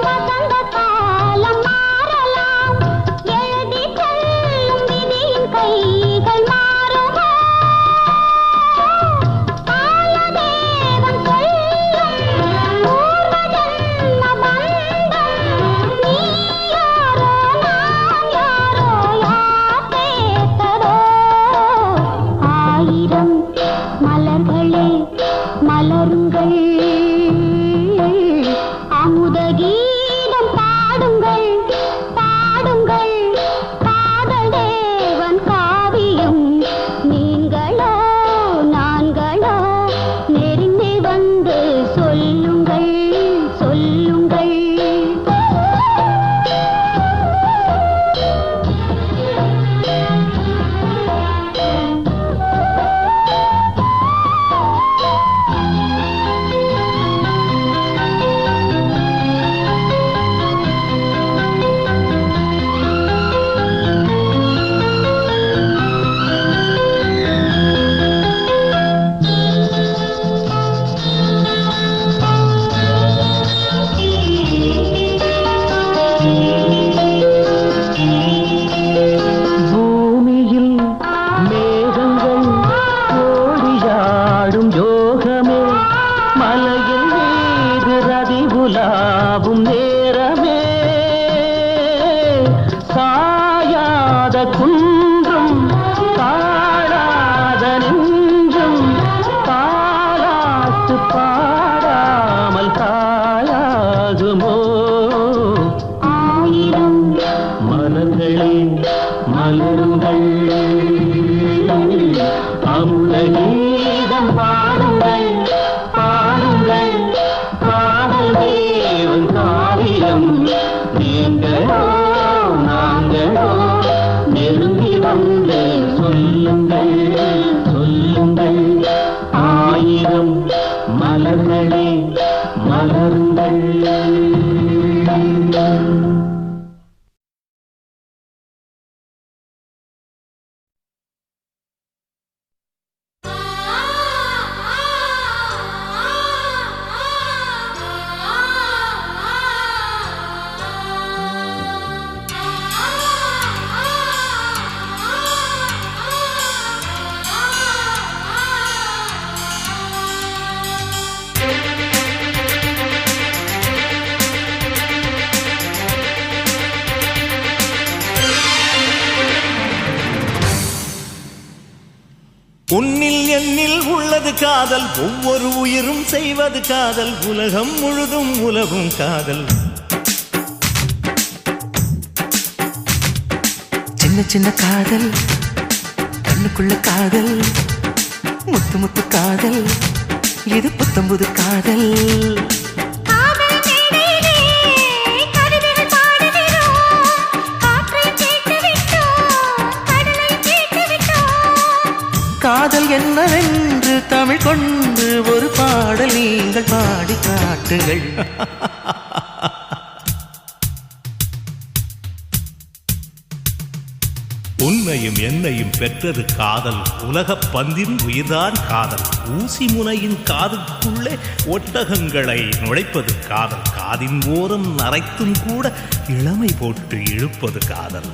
வசந்த உள்ளமே சாயாத குன்றும் தாழாத நெஞ்சும் தாலாட்டு பாடாமல் தாயாகுமோ ஆயிரம் மலர்களே மலருங்கள் அமுத கீதம் பாடுங்கள் பாடுங்கள் காதல் தேவன் காவியம் நீங்களோ நாங்களோ நெருங்கி வந்து சொல்லுங்கள் சொல்லுங்கள் ஆயிரம் மலர்களே மலருங்கள் உன்னில் என்னில் உள்ளது காதல் ஒவ்வொரு உயிரும் செய்வது காதல் உலகம் முழுதும் உலகும் காதல் சின்ன சின்ன காதல் கண்ணுக்குள்ள காதல் முத்து முத்து காதல் இது புத்தம்புது காதல் காதல் என்னவென்று தமிழ் கொண்டு ஒரு பாடல் நீங்கள் பாடி காட்டுங்கள் உன்னையும் என்னையும் பெற்றது காதல் உலகப் பந்தின் உயிர்தான் காதல் ஊசி முனையின் காதுக்குள்ளே ஒட்டகங்களை நுழைப்பது காதல் காதின் ஓரம் நரைத்தும் கூட இளமை போட்டு இழுப்பது காதல்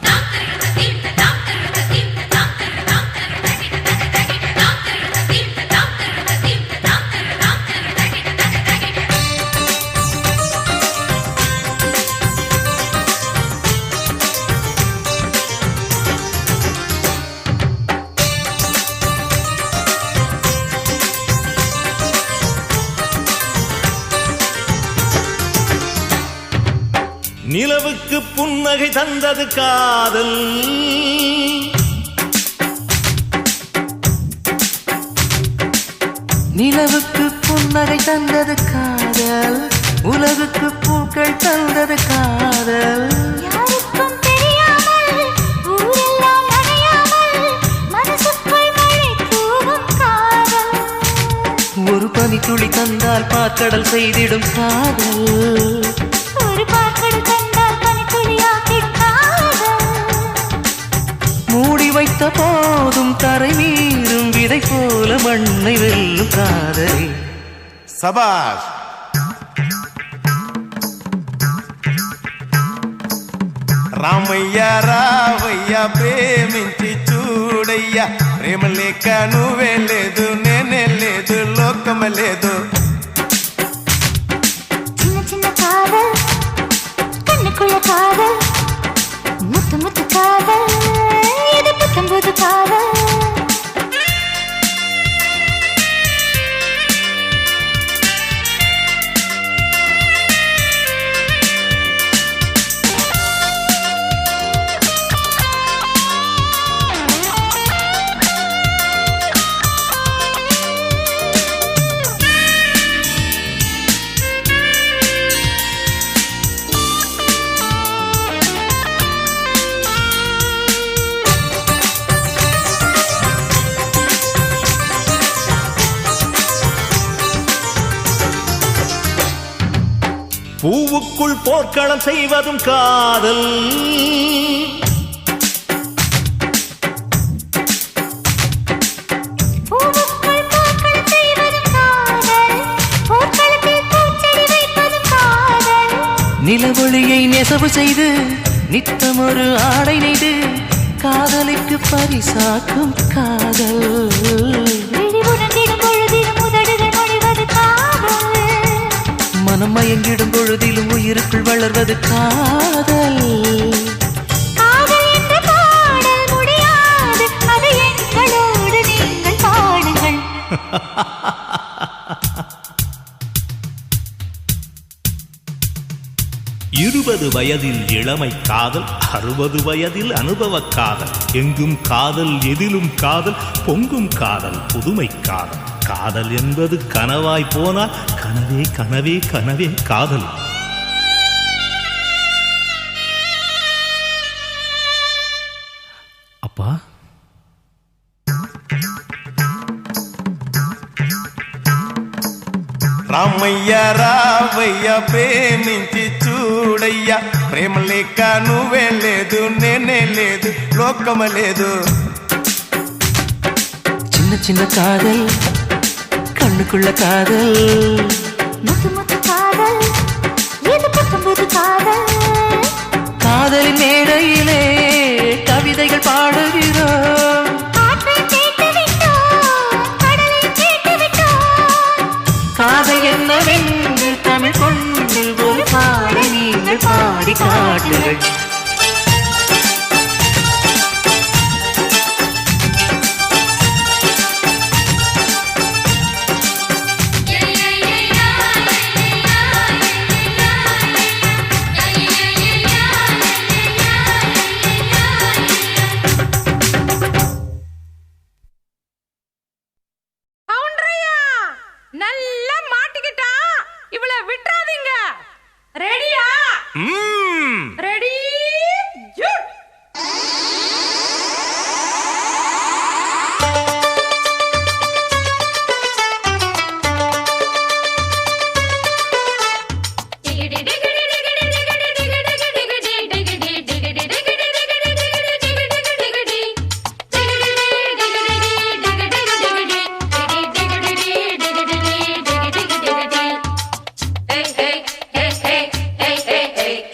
நிலவுக்கு புன்னகை தந்தது காதல் நிலவுக்கு புன்னகை தந்தது காதல் உலகுக்கு பூக்கள் தந்தது காதல் யாருக்கும் தெரியாமல் ஊரெல்லாம் நனையாமல் மனசுக்குள் மழை தூவும் காதல் ஒரு பனி துளி தந்தால் பாக்கடல் செய்திடும் காதல் ஒரு பாக்கடல் கண்டால் பனித்துளியாக்கிடும் காதல் மூடி வைத்த போதும் தரை மீறும் விதை போல மண்ணை வெல்லும் காதல் சபாஷ் రామయ్య రావయ్య ప్రేమించి చూడయ్యా ప్రేమ లేక నువ్వే లేదు నేనే లేదు లోకమే లేదు சின்ன சின்ன காதல் கண்ணுக்குள்ள காதல் முத்து முத்து காதல் இது புத்தம்புது காதல் பூவுக்குள் போர்க்களம் செய்வதும் காதல் பூவுக்குள் போர்க்களம் செய்வதும் காதல் போர்க்களத்தில் பூச்செடி வைப்பதும் காதல் நிலவொளியை நெசவு செய்து நித்தம் ஒரு ஆடை நெய்து காதலுக்கு பரிசாக்கும் காதல் விழி உணர்ந்திடும் பொழுதிலும் உதடுகள் மொழிவது காதல் மனம் மயங்கிடும் பொழுதிலும் உயிருக்குள் வளர்வது காதல். காதல் என்ற பாடல் முடியாது, அது எங்களோடு நீங்கள் பாடுங்கள். 20 வயதில் இளமை காதல், 60 வயதில் அனுபவ காதல். எங்கும் காதல், எதிலும் காதல், பொங்கும் காதல், புதுமை காதல். காதல் என்பது கனவாய் போனால் கனவே கனவே கனவே காதல். அப்பா, రామయ్య రావయ్య ప్రేమించి చూడయ్యా, ప్రేమ లేక నువ్వే లేదు, నేనే లేదు, లోకమ లేదు. சின்ன சின்ன காதல், கண்ணுக்குள்ள காதல், முத்து முத்து காதல், இது புத்தம் புது காதல். காதலின் மேடையிலே கவிதைகள் பாடுகிறோம். காற்றை கேட்டு விட்டோம், கடலை கேட்டு விட்டோம். காதல் என்னவென்று தமிழ் கொண்டு ஒரு பாடை நீங்கள் பாடி காட்டுங்கள். நல்லா மாட்டிக்கிட்டா, இவளை விட்டுறாதீங்க. ரெடியா? ரெடி.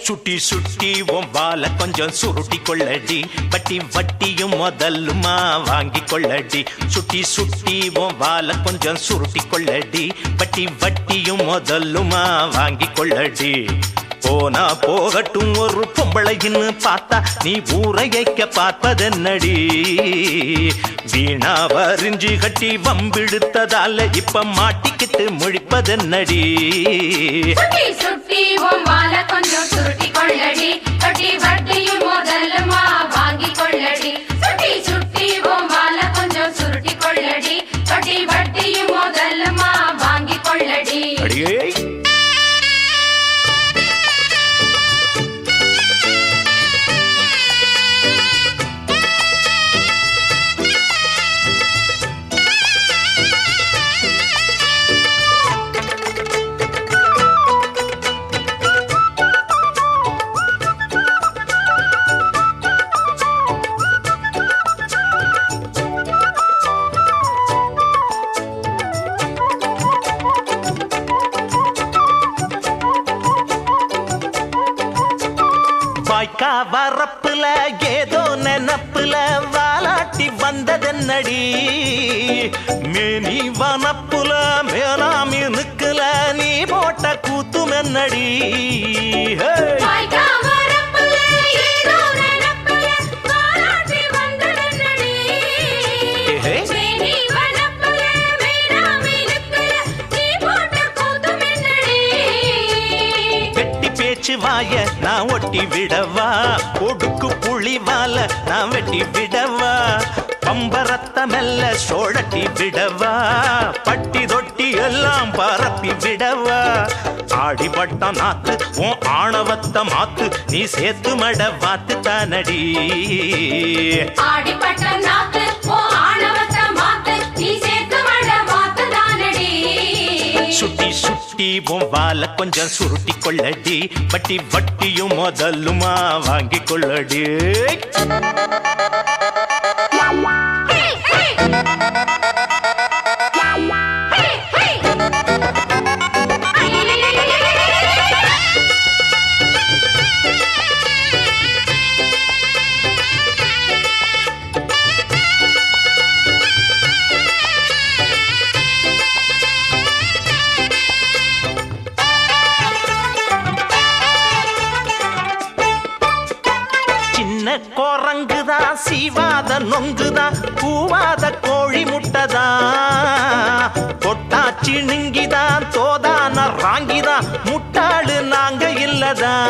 சுட்டி சுட்டி உன் வால கொஞ்சம் சுருட்டி கொள்ளடி, வட்டி வட்டியும் முதல்லுமா வாங்கி கொள்ளடி. சுட்டி சுட்டி உன் வால கொஞ்சம் சுருட்டி கொள்ளடி, வட்டி வட்டியும் முதல்லுமா வாங்கி கொள்ளடி. போனா போகட்டும் ஒரு பொம்பளைன்னு பார்த்தா நீ ஊரையைக்க பார்ப்பதென்னடி. வீணா வரிஞ்சு கட்டி வம்பிடுத்ததால இப்ப மாட்டிக்கிட்டு முழிப்பதென்னடி. சுட்டி சுட்டி உன் வால கொஞ்சம் சுருட்டி கொள்ளடி, வட்டி வட்டியும் முதல்லுமா வாங்கி கொள்ளடி. சுட்டி சுட்டி உன் வால கொஞ்சம் சுருட்டி கொள்ளடி, வட்டி வட்டியும் முதல்லுமா வாங்கி கொள்ளடி. அடியே வாய்க்கா வரப்புல ஏதோ நெனப்புல வாலாட்டி வந்ததென்னடி. மேனி வனப்புல மேலாமி நிக்கல நீ போட்ட கூத்துமென்னடி. வாய நான் ஒட்டி விடவா, ஒடுக்கு புளிவால நான் வெட்டி விடவா, பம்பரத்த மெல்ல சோழட்டி விடவா, பட்டி தொட்டி எல்லாம் பரப்பி விடவா. ஆடிப்பட்ட நாத்து உன் ஆணவத்த மாத்து, நீ சேர்த்து மட வாத்து தானடி. ஆடிப்பட்ட நாத்து உன் ஆணவத்த மாத்து, நீ சேர்த்து மட வாத்து தானடி. சுட்டி சுட்டி உன் வால கொஞ்சம் சுருட்டி கொள்ளடி, வட்டி வட்டியும் முதல்லுமா வாங்கி கொள்ளடி. குரங்குதான் சீவாத நொங்குதான் கூவாத கோழி முட்டைதான் கொட்டாச்சி நிங்கிதான் தோதான ராங்கிதான் முட்டாளு நாங்க இல்லதான்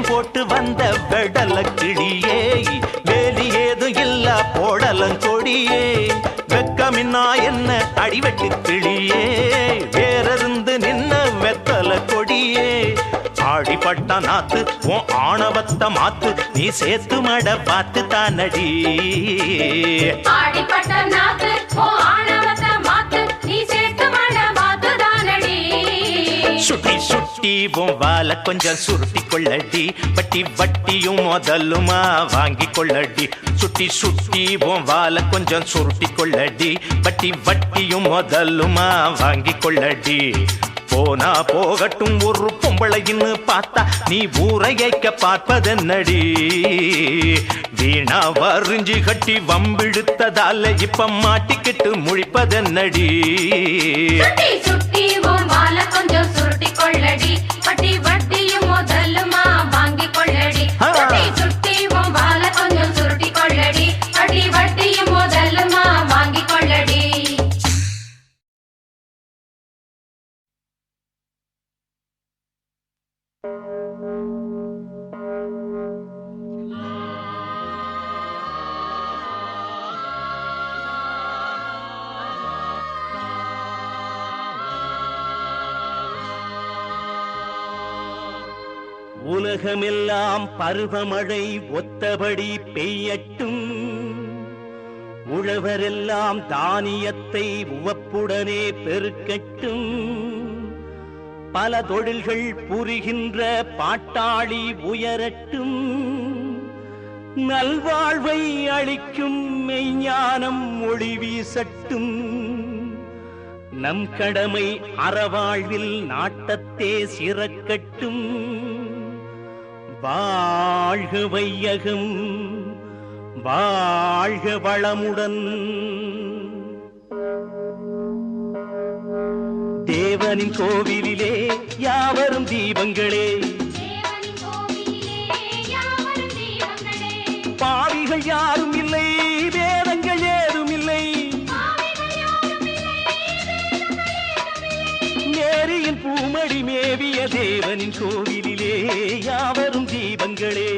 போட்டு வந்த வெடல கிளியே வேலி ஏதும் இல்ல போடலங்கொடியே வெக்கமின்னா என்ன அடிவெட்டு கிளியே வேறிருந்து நின்ன வெத்தல கொடியே ஆடிப்பட்ட நாத்து உன் ஆணவத்த மாத்து நீ சேத்து மட பார்த்து தானடி ஆடிப்பட்ட நாத்து உன் ஆணவத்த மாத்து நீ சேத்து மட பார்த்து தானடி சுட்டி சுட்டி உன் வால கொஞ்சம் சுருட்டி கொள்ளடி வட்டி வட்டியும் முதலுமா வாங்கி கொள்ளடி சுட்டி சுட்டி உன் வால கொஞ்சம் சுருட்டி கொள்ளடி வட்டி வட்டியும் முதலுமா வாங்கி கொள்ளடி போனா போகட்டும் ஒரு பொம்பளைன்னு பார்த்தா நீ ஊரையைக்க பார்ப்பதென்னடி வீணா வரிஞ்சி கட்டி வம்பிழுத்ததால இப்ப மாட்டிக்கிட்டு முழிப்பதென்னடி சுட்டி உன் வால கொஞ்சம் சுருட்டி கொள்ளடி வட்டி வட்டியும் முதலுமா வாங்கி கொள்ளடி சுட்டி உன் வால கொஞ்சம் சுருட்டி கொள்ளடி வட்டி வட்டியும் முதலுமா வாங்கி கொள்ளடி உலகமெல்லாம் பருவமழை ஒத்தபடி பெய்யட்டும் உழவரெல்லாம் தானியத்தை உவப்புடனே பெருக்கட்டும் பல தொழில்கள் புரிகின்ற பாட்டாளி உயரட்டும் நல்வாழ்வை அளிக்கும் மெய்ஞானம் ஒளி வீசட்டும் நம் கடமை அறவாழ்வில் நாட்டத்தே சிறக்கட்டும் வாழ்க வையகம் வாழ்க வளமுடன் தேவனின் கோவிலிலே யாவரும் தீபங்களே பாவிகள் யாரும் இல்லை வேதங்கள் ஏதும் இல்லை நேரியின் பூமடி மேவிய தேவனின் கோவிலிலே யாவரும் தீபங்களே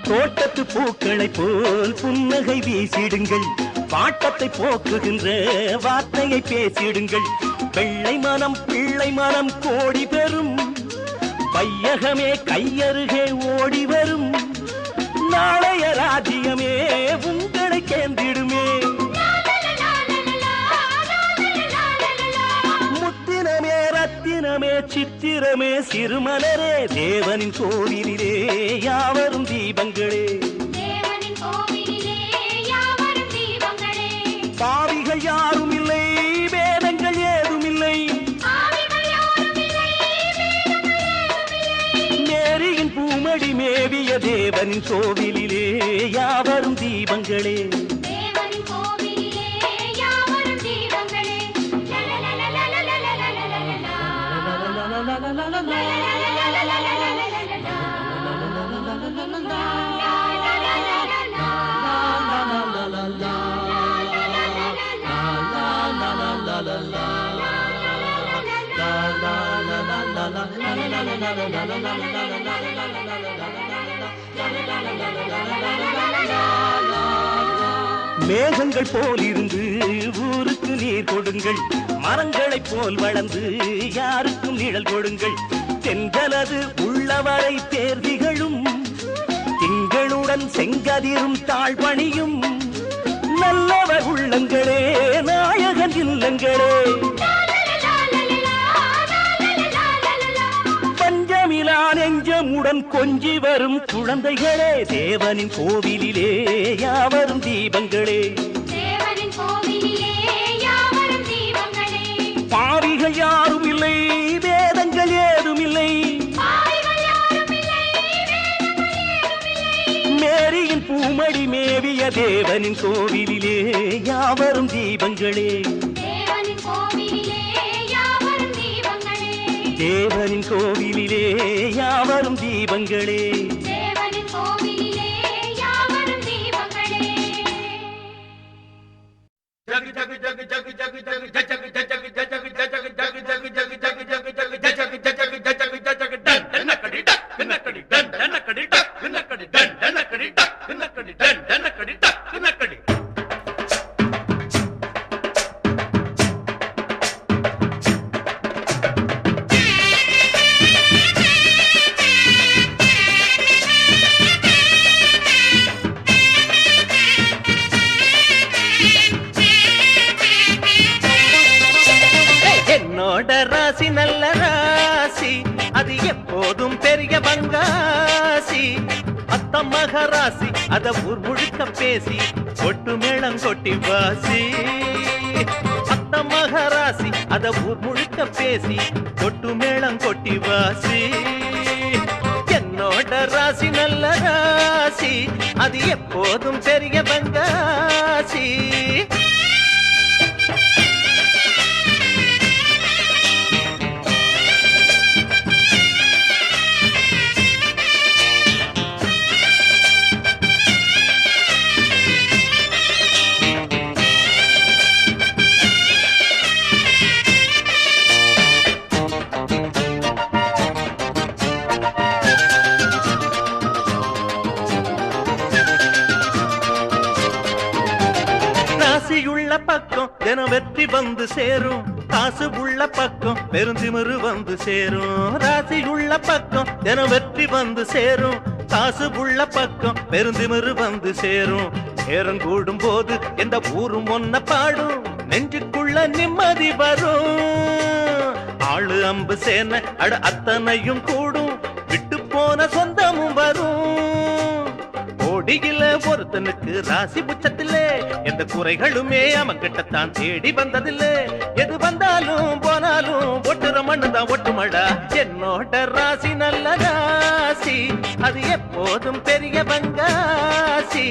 தோட்டத்து பூக்களை போல் புன்னகை வீசிடுங்கள் பாட்டத்தை போக்குகின்ற வார்த்தையை பேசிடுங்கள் வெள்ளை மனம் பிள்ளை மனம் கோடி பெறும் வையகமே கையருகே ஓடி வரும் நாளைய ராஜ்யமே உங்களை கேந்திடுமே முத்தினமே ரத்தினமே சித்திரமே சிறுமலரே தேவனின் கோவிலிலே யாவரும் தீபங்களே பாவிகள் யாரும் இல்லை வேதங்கள் ஏதும் இல்லை மேரியின் பூமடி மேவிய தேவனின் கோவிலிலே யாவரும் தீபங்களே மேகங்கள் போல் இருந்து ஊருக்கு நீர் கொடுங்கள் மரங்களைப் போல் வளர்ந்து யாருக்கும் நிழல் கொடுங்கள் தென்றலது உள்ளவரை தேர்திகளும் திங்களுடன் செங்கதிரும் தாழ்பணியும் நல்லவர் உள்ளங்களே நாயகன் இல்லங்களே பஞ்சமிலா நெஞ்சமுடன் கொஞ்சி வரும் குழந்தைகளே தேவனின் கோவிலிலே யாவரும் தீபங்களே பாவிகள் யாரும் இல்லை வேதங்கள் ஏதும் இல்லை மேரியின் பூமடி மேவிய தேவனின் கோவிலிலே யாவரும் தீபங்களே தேவனின் கோவிலிலே யாவரும் தீபங்களே जग जग जग जग जग जग जग जग जग जग जग जग जग जग जग जग जग जग जग डन नकड़ी डक नकड़ी डन नकड़ी डक नकड़ी डन नकड़ी डक नकड़ी डन नकड़ी डक नकड़ी ராசி நல்ல ராசி அது எப்போதும் பெரிய பங்காசி அத்த மகராசி அத ஊர் முழுக்க பேசி கொட்டு மேளம் கொட்டி வாசி அத்த மகராசி அத ஊர் முழுக்க பேசி கொட்டு மேளம் கொட்டி வாசி என்னோட ராசி நல்ல ராசி அது எப்போதும் பெரிய பங்காசி பக்கம் தினம் வெற்றி வந்து சேரும் காசு உள்ள பக்கம் பெருந்திமிரு வந்து சேரும் ராசி உள்ள பக்கம் தினம் வெற்றி வந்து சேரும் காசு உள்ள பக்கம் பெருந்திமிரு வந்து சேரும் நேரம் கூடும் போது எந்த ஊரும் ஒன்ன பாடும் நெஞ்சுக்குள்ள நிம்மதி வரும் ஆளு அம்பு சேன அட அத்தனையும் கூடும் விட்டு போன சொந்தமும் வரும் கோடியில ஒருத்தனுக்கு ராசி புச்சத்திலே எந்த குறைகளுமே அவன் கிட்டத்தான் தேடி வந்ததில்லை எது வந்தாலும் போனாலும் ஒட்டுற மண்ணுதான் ஒட்டுமடா என்னோட ராசி நல்ல ராசி அது எப்போதும் பெரிய பங்காசி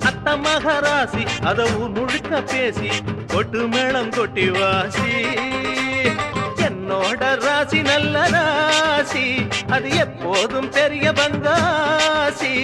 அத்த மகராசி அத ஊர் முழுக்க பேசி கொட்டு மேளம் கொட்டி வாசி என்னோட ராசி நல்ல ராசி அது எப்போதும் பெரிய பங்காசி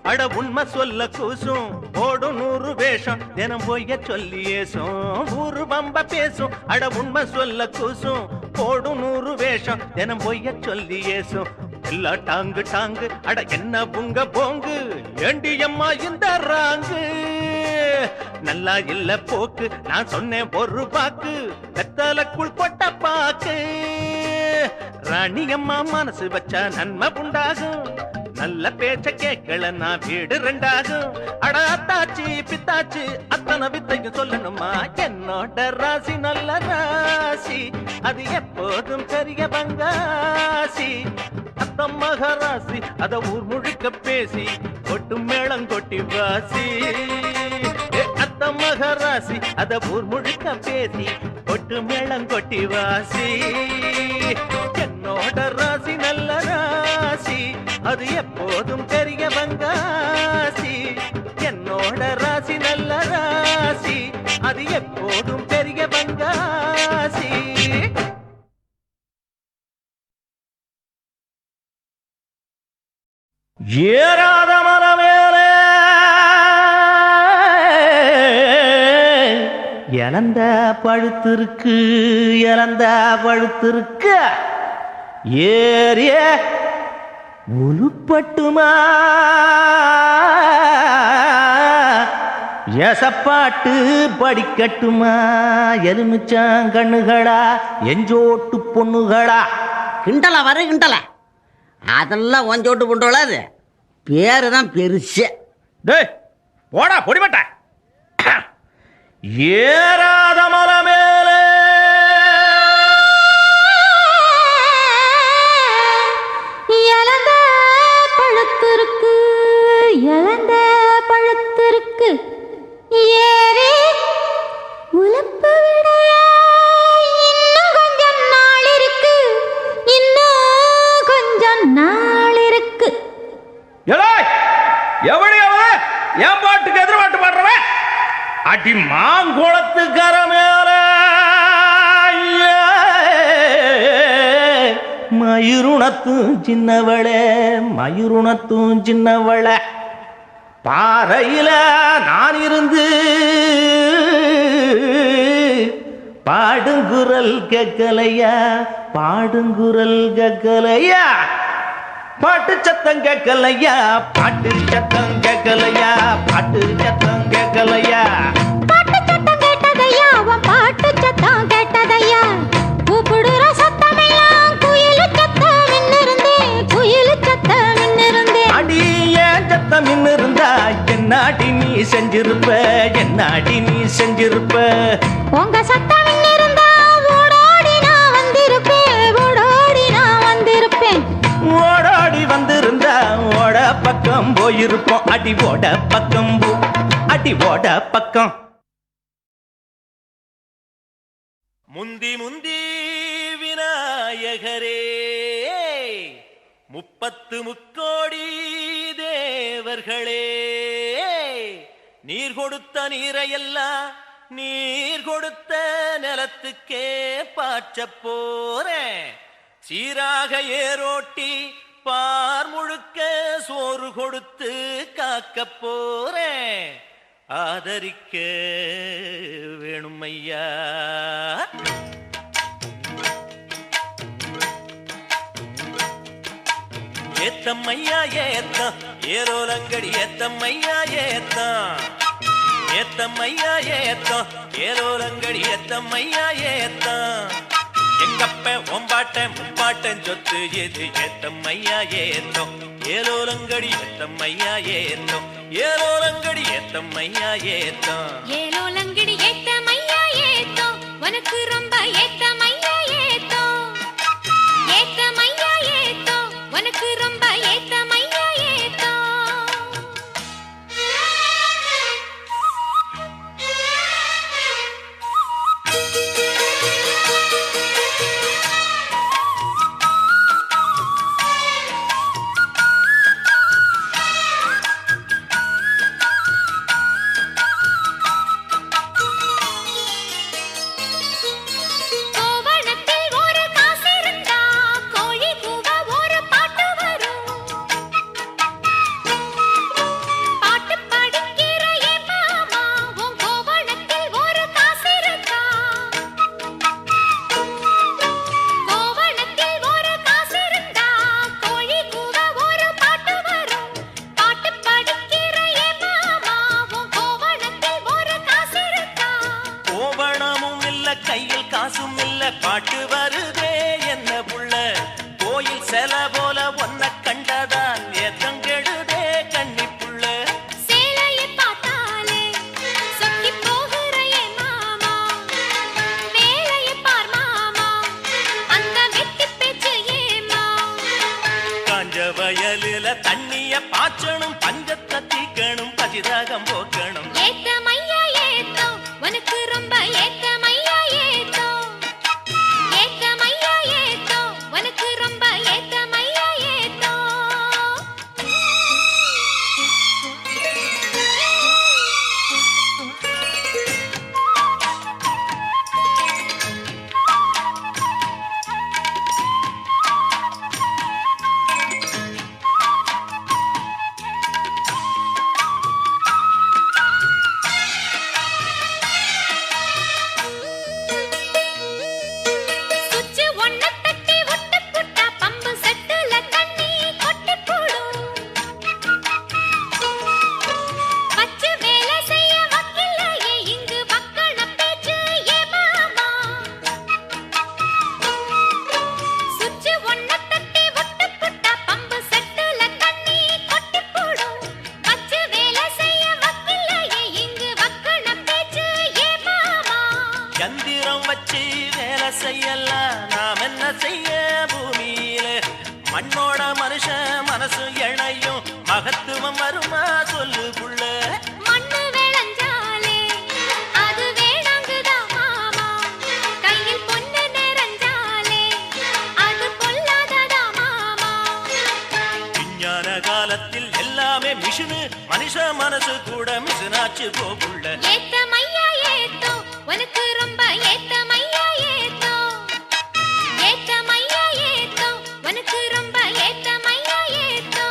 அட உண்மை சொல்ல கூசும் ஓடும் 100 வேஷம் தினம் போய சொல்லி ஏசும் ஊரு பம்ப பேசும் அட உண்மை சொல்ல கூசும் ஓடும் 100 வேஷம் தினம் போய சொல்லி ஏசும் எல்லா டாங்கு டாங்கு அட என்ன புங்க போங்கு ஏண்டி அம்மா இந்த ராங்கு நல்லா இல்ல போக்கு நான் சொன்னேன் ஒரு பாக்கு வெத்தலக்குள் கொட்ட பாக்கு ராணி அம்மா மனசு வச்சா நன்மை உண்டாகும் நல்ல பேச்ச கேட்கல நான் வீடு 2 ஆகும் அட அத்தாச்சி பித்தாச்சி அத்தனை வித்தையும் சொல்லணுமா என்னோட ராசி நல்ல ராசி அது எப்போதும் பெரிய பங்காசி அத்த மகராசி அத ஊர் முழுக்க பேசி கொட்டு மேளம் கொட்டி வாசி கொடுத்த மகராசி அத ஊர் முழுக்க பேசி கொட்டு மேளம் கொட்டி வாசி என்னோட ராசி நல்ல ராசி அது எப்போதும் பெரிய பங்காசி என்னோட ராசி நல்ல ராசி அது எப்போதும் பெரிய பங்காசி ஏறாத மரமேலே இழந்த பழுத்திருக்கு இழந்த பழுத்திருக்கு ஏறிய உருப்பட்டுமா எசப்பாட்டு படிக்கட்டுமா எலுமிச்சாங்கண்ணுகளா எஞ்சோட்டு பொண்ணுகளா கிண்டலா வர கிண்டலா அதெல்லாம் ஒஞ்சோட்டு பண்ணுறோல அது பேரு தான் பெருசு. டேய் போடா பொடிமட்ட ஏறாத மலை மேலே இழந்த பழுத்திருக்கு இழந்த பழுத்திருக்கு ஏறி உலப்பு விட இன்னும் கொஞ்சம் நாள் இருக்கு இன்னும் கொஞ்சம் நாள் இருக்கு. எவடி என் பாட்டுக்கு எதிர்பாட்டு பாடுறவன் அடி மாங்குளத்துக்கர மேல மயிருணத்தும் சின்னவளே மயிருணத்தும் சின்னவளே பாறையில நான் இருந்து பாடுங்குரல் கேட்கலையா பாடுங்குரல் கேட்கலையா பாட்டு சத்தம் கேட்கலையா பாட்டு சத்தம் கேட்கலையா பாட்டு சத்தம் கேட்கலையா பாட்டு சத்தம் கேட்டதையா அவன் பாட்டு சத்தம் கேட்டதையா கூப்பிடுற சத்தம் எல்லாம் குயிலு சத்தம் மின்னிருந்தே குயிலு சத்தம் மின்னிருந்தே அடி ஏன் சத்தம் மின்னிருந்தா என்னாடி நீ செஞ்சிருப்ப என்னாடி நீ செஞ்சிருப்ப உங்க சத்தம் மின்னிருந்தா ஓடோடி நான் வந்திருப்பேன் ஓடோடி நான் வந்திருப்பேன் ஓடாடி வந்திருந்தா ஓட பக்கம் போயிருப்போம் அடி ஓட பக்கம் அடி ஓட பக்கம் முந்தி முந்தி விநாயகரே 30 முக்கோடி தேவர்களே நீர் கொடுத்த நீரையெல்லாம் நீர் கொடுத்த நிலத்துக்கே பாய்ச்சப் போறேன் சீராக ஏரோட்டி பார் முழுக்க சோறு கொடுத்து காக்க போறேன் ஆதரிக்க வேணும் ஐயா ஏத்தம்மையா ஏத்தம் ஏரோலங்கடி ஏத்தம்மையா ஏத்தம் ஏத்தம்மையா ஏத்தம் ஏரோலங்கடி ஏத்தம்மையா ஏத்தம் எங்கப்ப ஒம்பாட்ட முப்பாட்டன் சொத்து எது ஏத்தம்மையா ஏத்தம் ஏலோலங்கடி ஏத்தம்மையா ஏத்தம் ஏலோலங்கடி ஏத்தம்மையா ஏத்தம் ஏலோலங்கடி ஏத்தமையா ஏத்தோ உனக்கு ரொம்ப ஏத்தமையா ஏத்தோ ஏத்தமையா ஏத்தோ உனக்கு ரொம்ப ஏத்தமையா ஏத்தோ பாட்டு வருதே என்ன புள்ள கோயில் செல போல ஒன்ன கண்டதான் ஏத்தம் கெடுதே கண்ணி புள்ள சேலையை பார்த்தாலே சொக்கி போகிற என் மாமா வேலையை பார் மாமா அந்த வெட்டி பேச்சு ஏமா காஞ்ச வயலுல தண்ணிய பாய்ச்சணும் பஞ்சத்தை தீக்கணும் பசிதாகம் போக்கணும் ஏத்தமையா உனக்கு ரொம்ப ஏத்தமையா ஏத்தோ ஏத்தமையா ஏத்தோ உனக்கு ரொம்ப ஏத்தமையா ஏத்தோ சுச்சு ஒன்ன தட்டி விட்டு புட்டா பம்பு செட்டுல தண்ணி கொட்டி போடும் வச்சு வேலை செய்ய வக்கில்லையே இங்கு வக்கண பேச்சு ஏ மாமா சுச்சு ஒன்ன தட்டி விட்டு புட்டா பம்பு செட்டுல தண்ணி கொட்டி போடும் வச்சு வேலை செய்ய வக்கில்லையே இங்கு வக்கண பேச்சு ஏ மாமா எந்திரம் வச்சு வேலை செய்யலாம் நாம் என்ன செய்ய பூமியில மண்ணோட மனுஷன் மனசு இணையும் மகத்துவம் வருமா சொல்லு புள்ள மண்ணு விளைஞ்சாலே அது வேணாங்குதா மாமா கையில் பொண்ணு நிறைஞ்சாலே அது பொல்லாததா மாமா விஞ்ஞான காலத்தில் எல்லாமே மிஷினு மனுஷ மனசு கூட மிஷினாச்சு போகுள்ள ஏத்தமையா ஏத்தோ உனக்கு ரொம்ப ஏத்தமையா ஏத்தோ ஏத்தமையா ஏத்தோ உனக்கு ரொம்ப ஏத்தமையா ஏத்தோ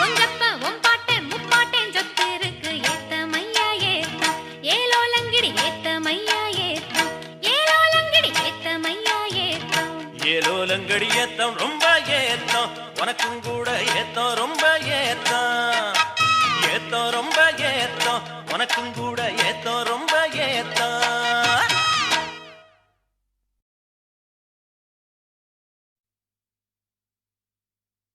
உங்கப்ப உன் பாட்டன் முப்பாட்டன் சொத்து இருக்கு ஏத்தமையா ஏத்தோ ஏலோலங்கிடி ஏத்தமையா ஏத்தோ ஏலோலங்கிடி ஏத்தமையா ஏத்தோ ஏலோலங்கடி ஏத்தம் ரொம்ப ஏத்தம் உனக்கும் கூட ஏத்தம் ரொம்ப ஏத்தம்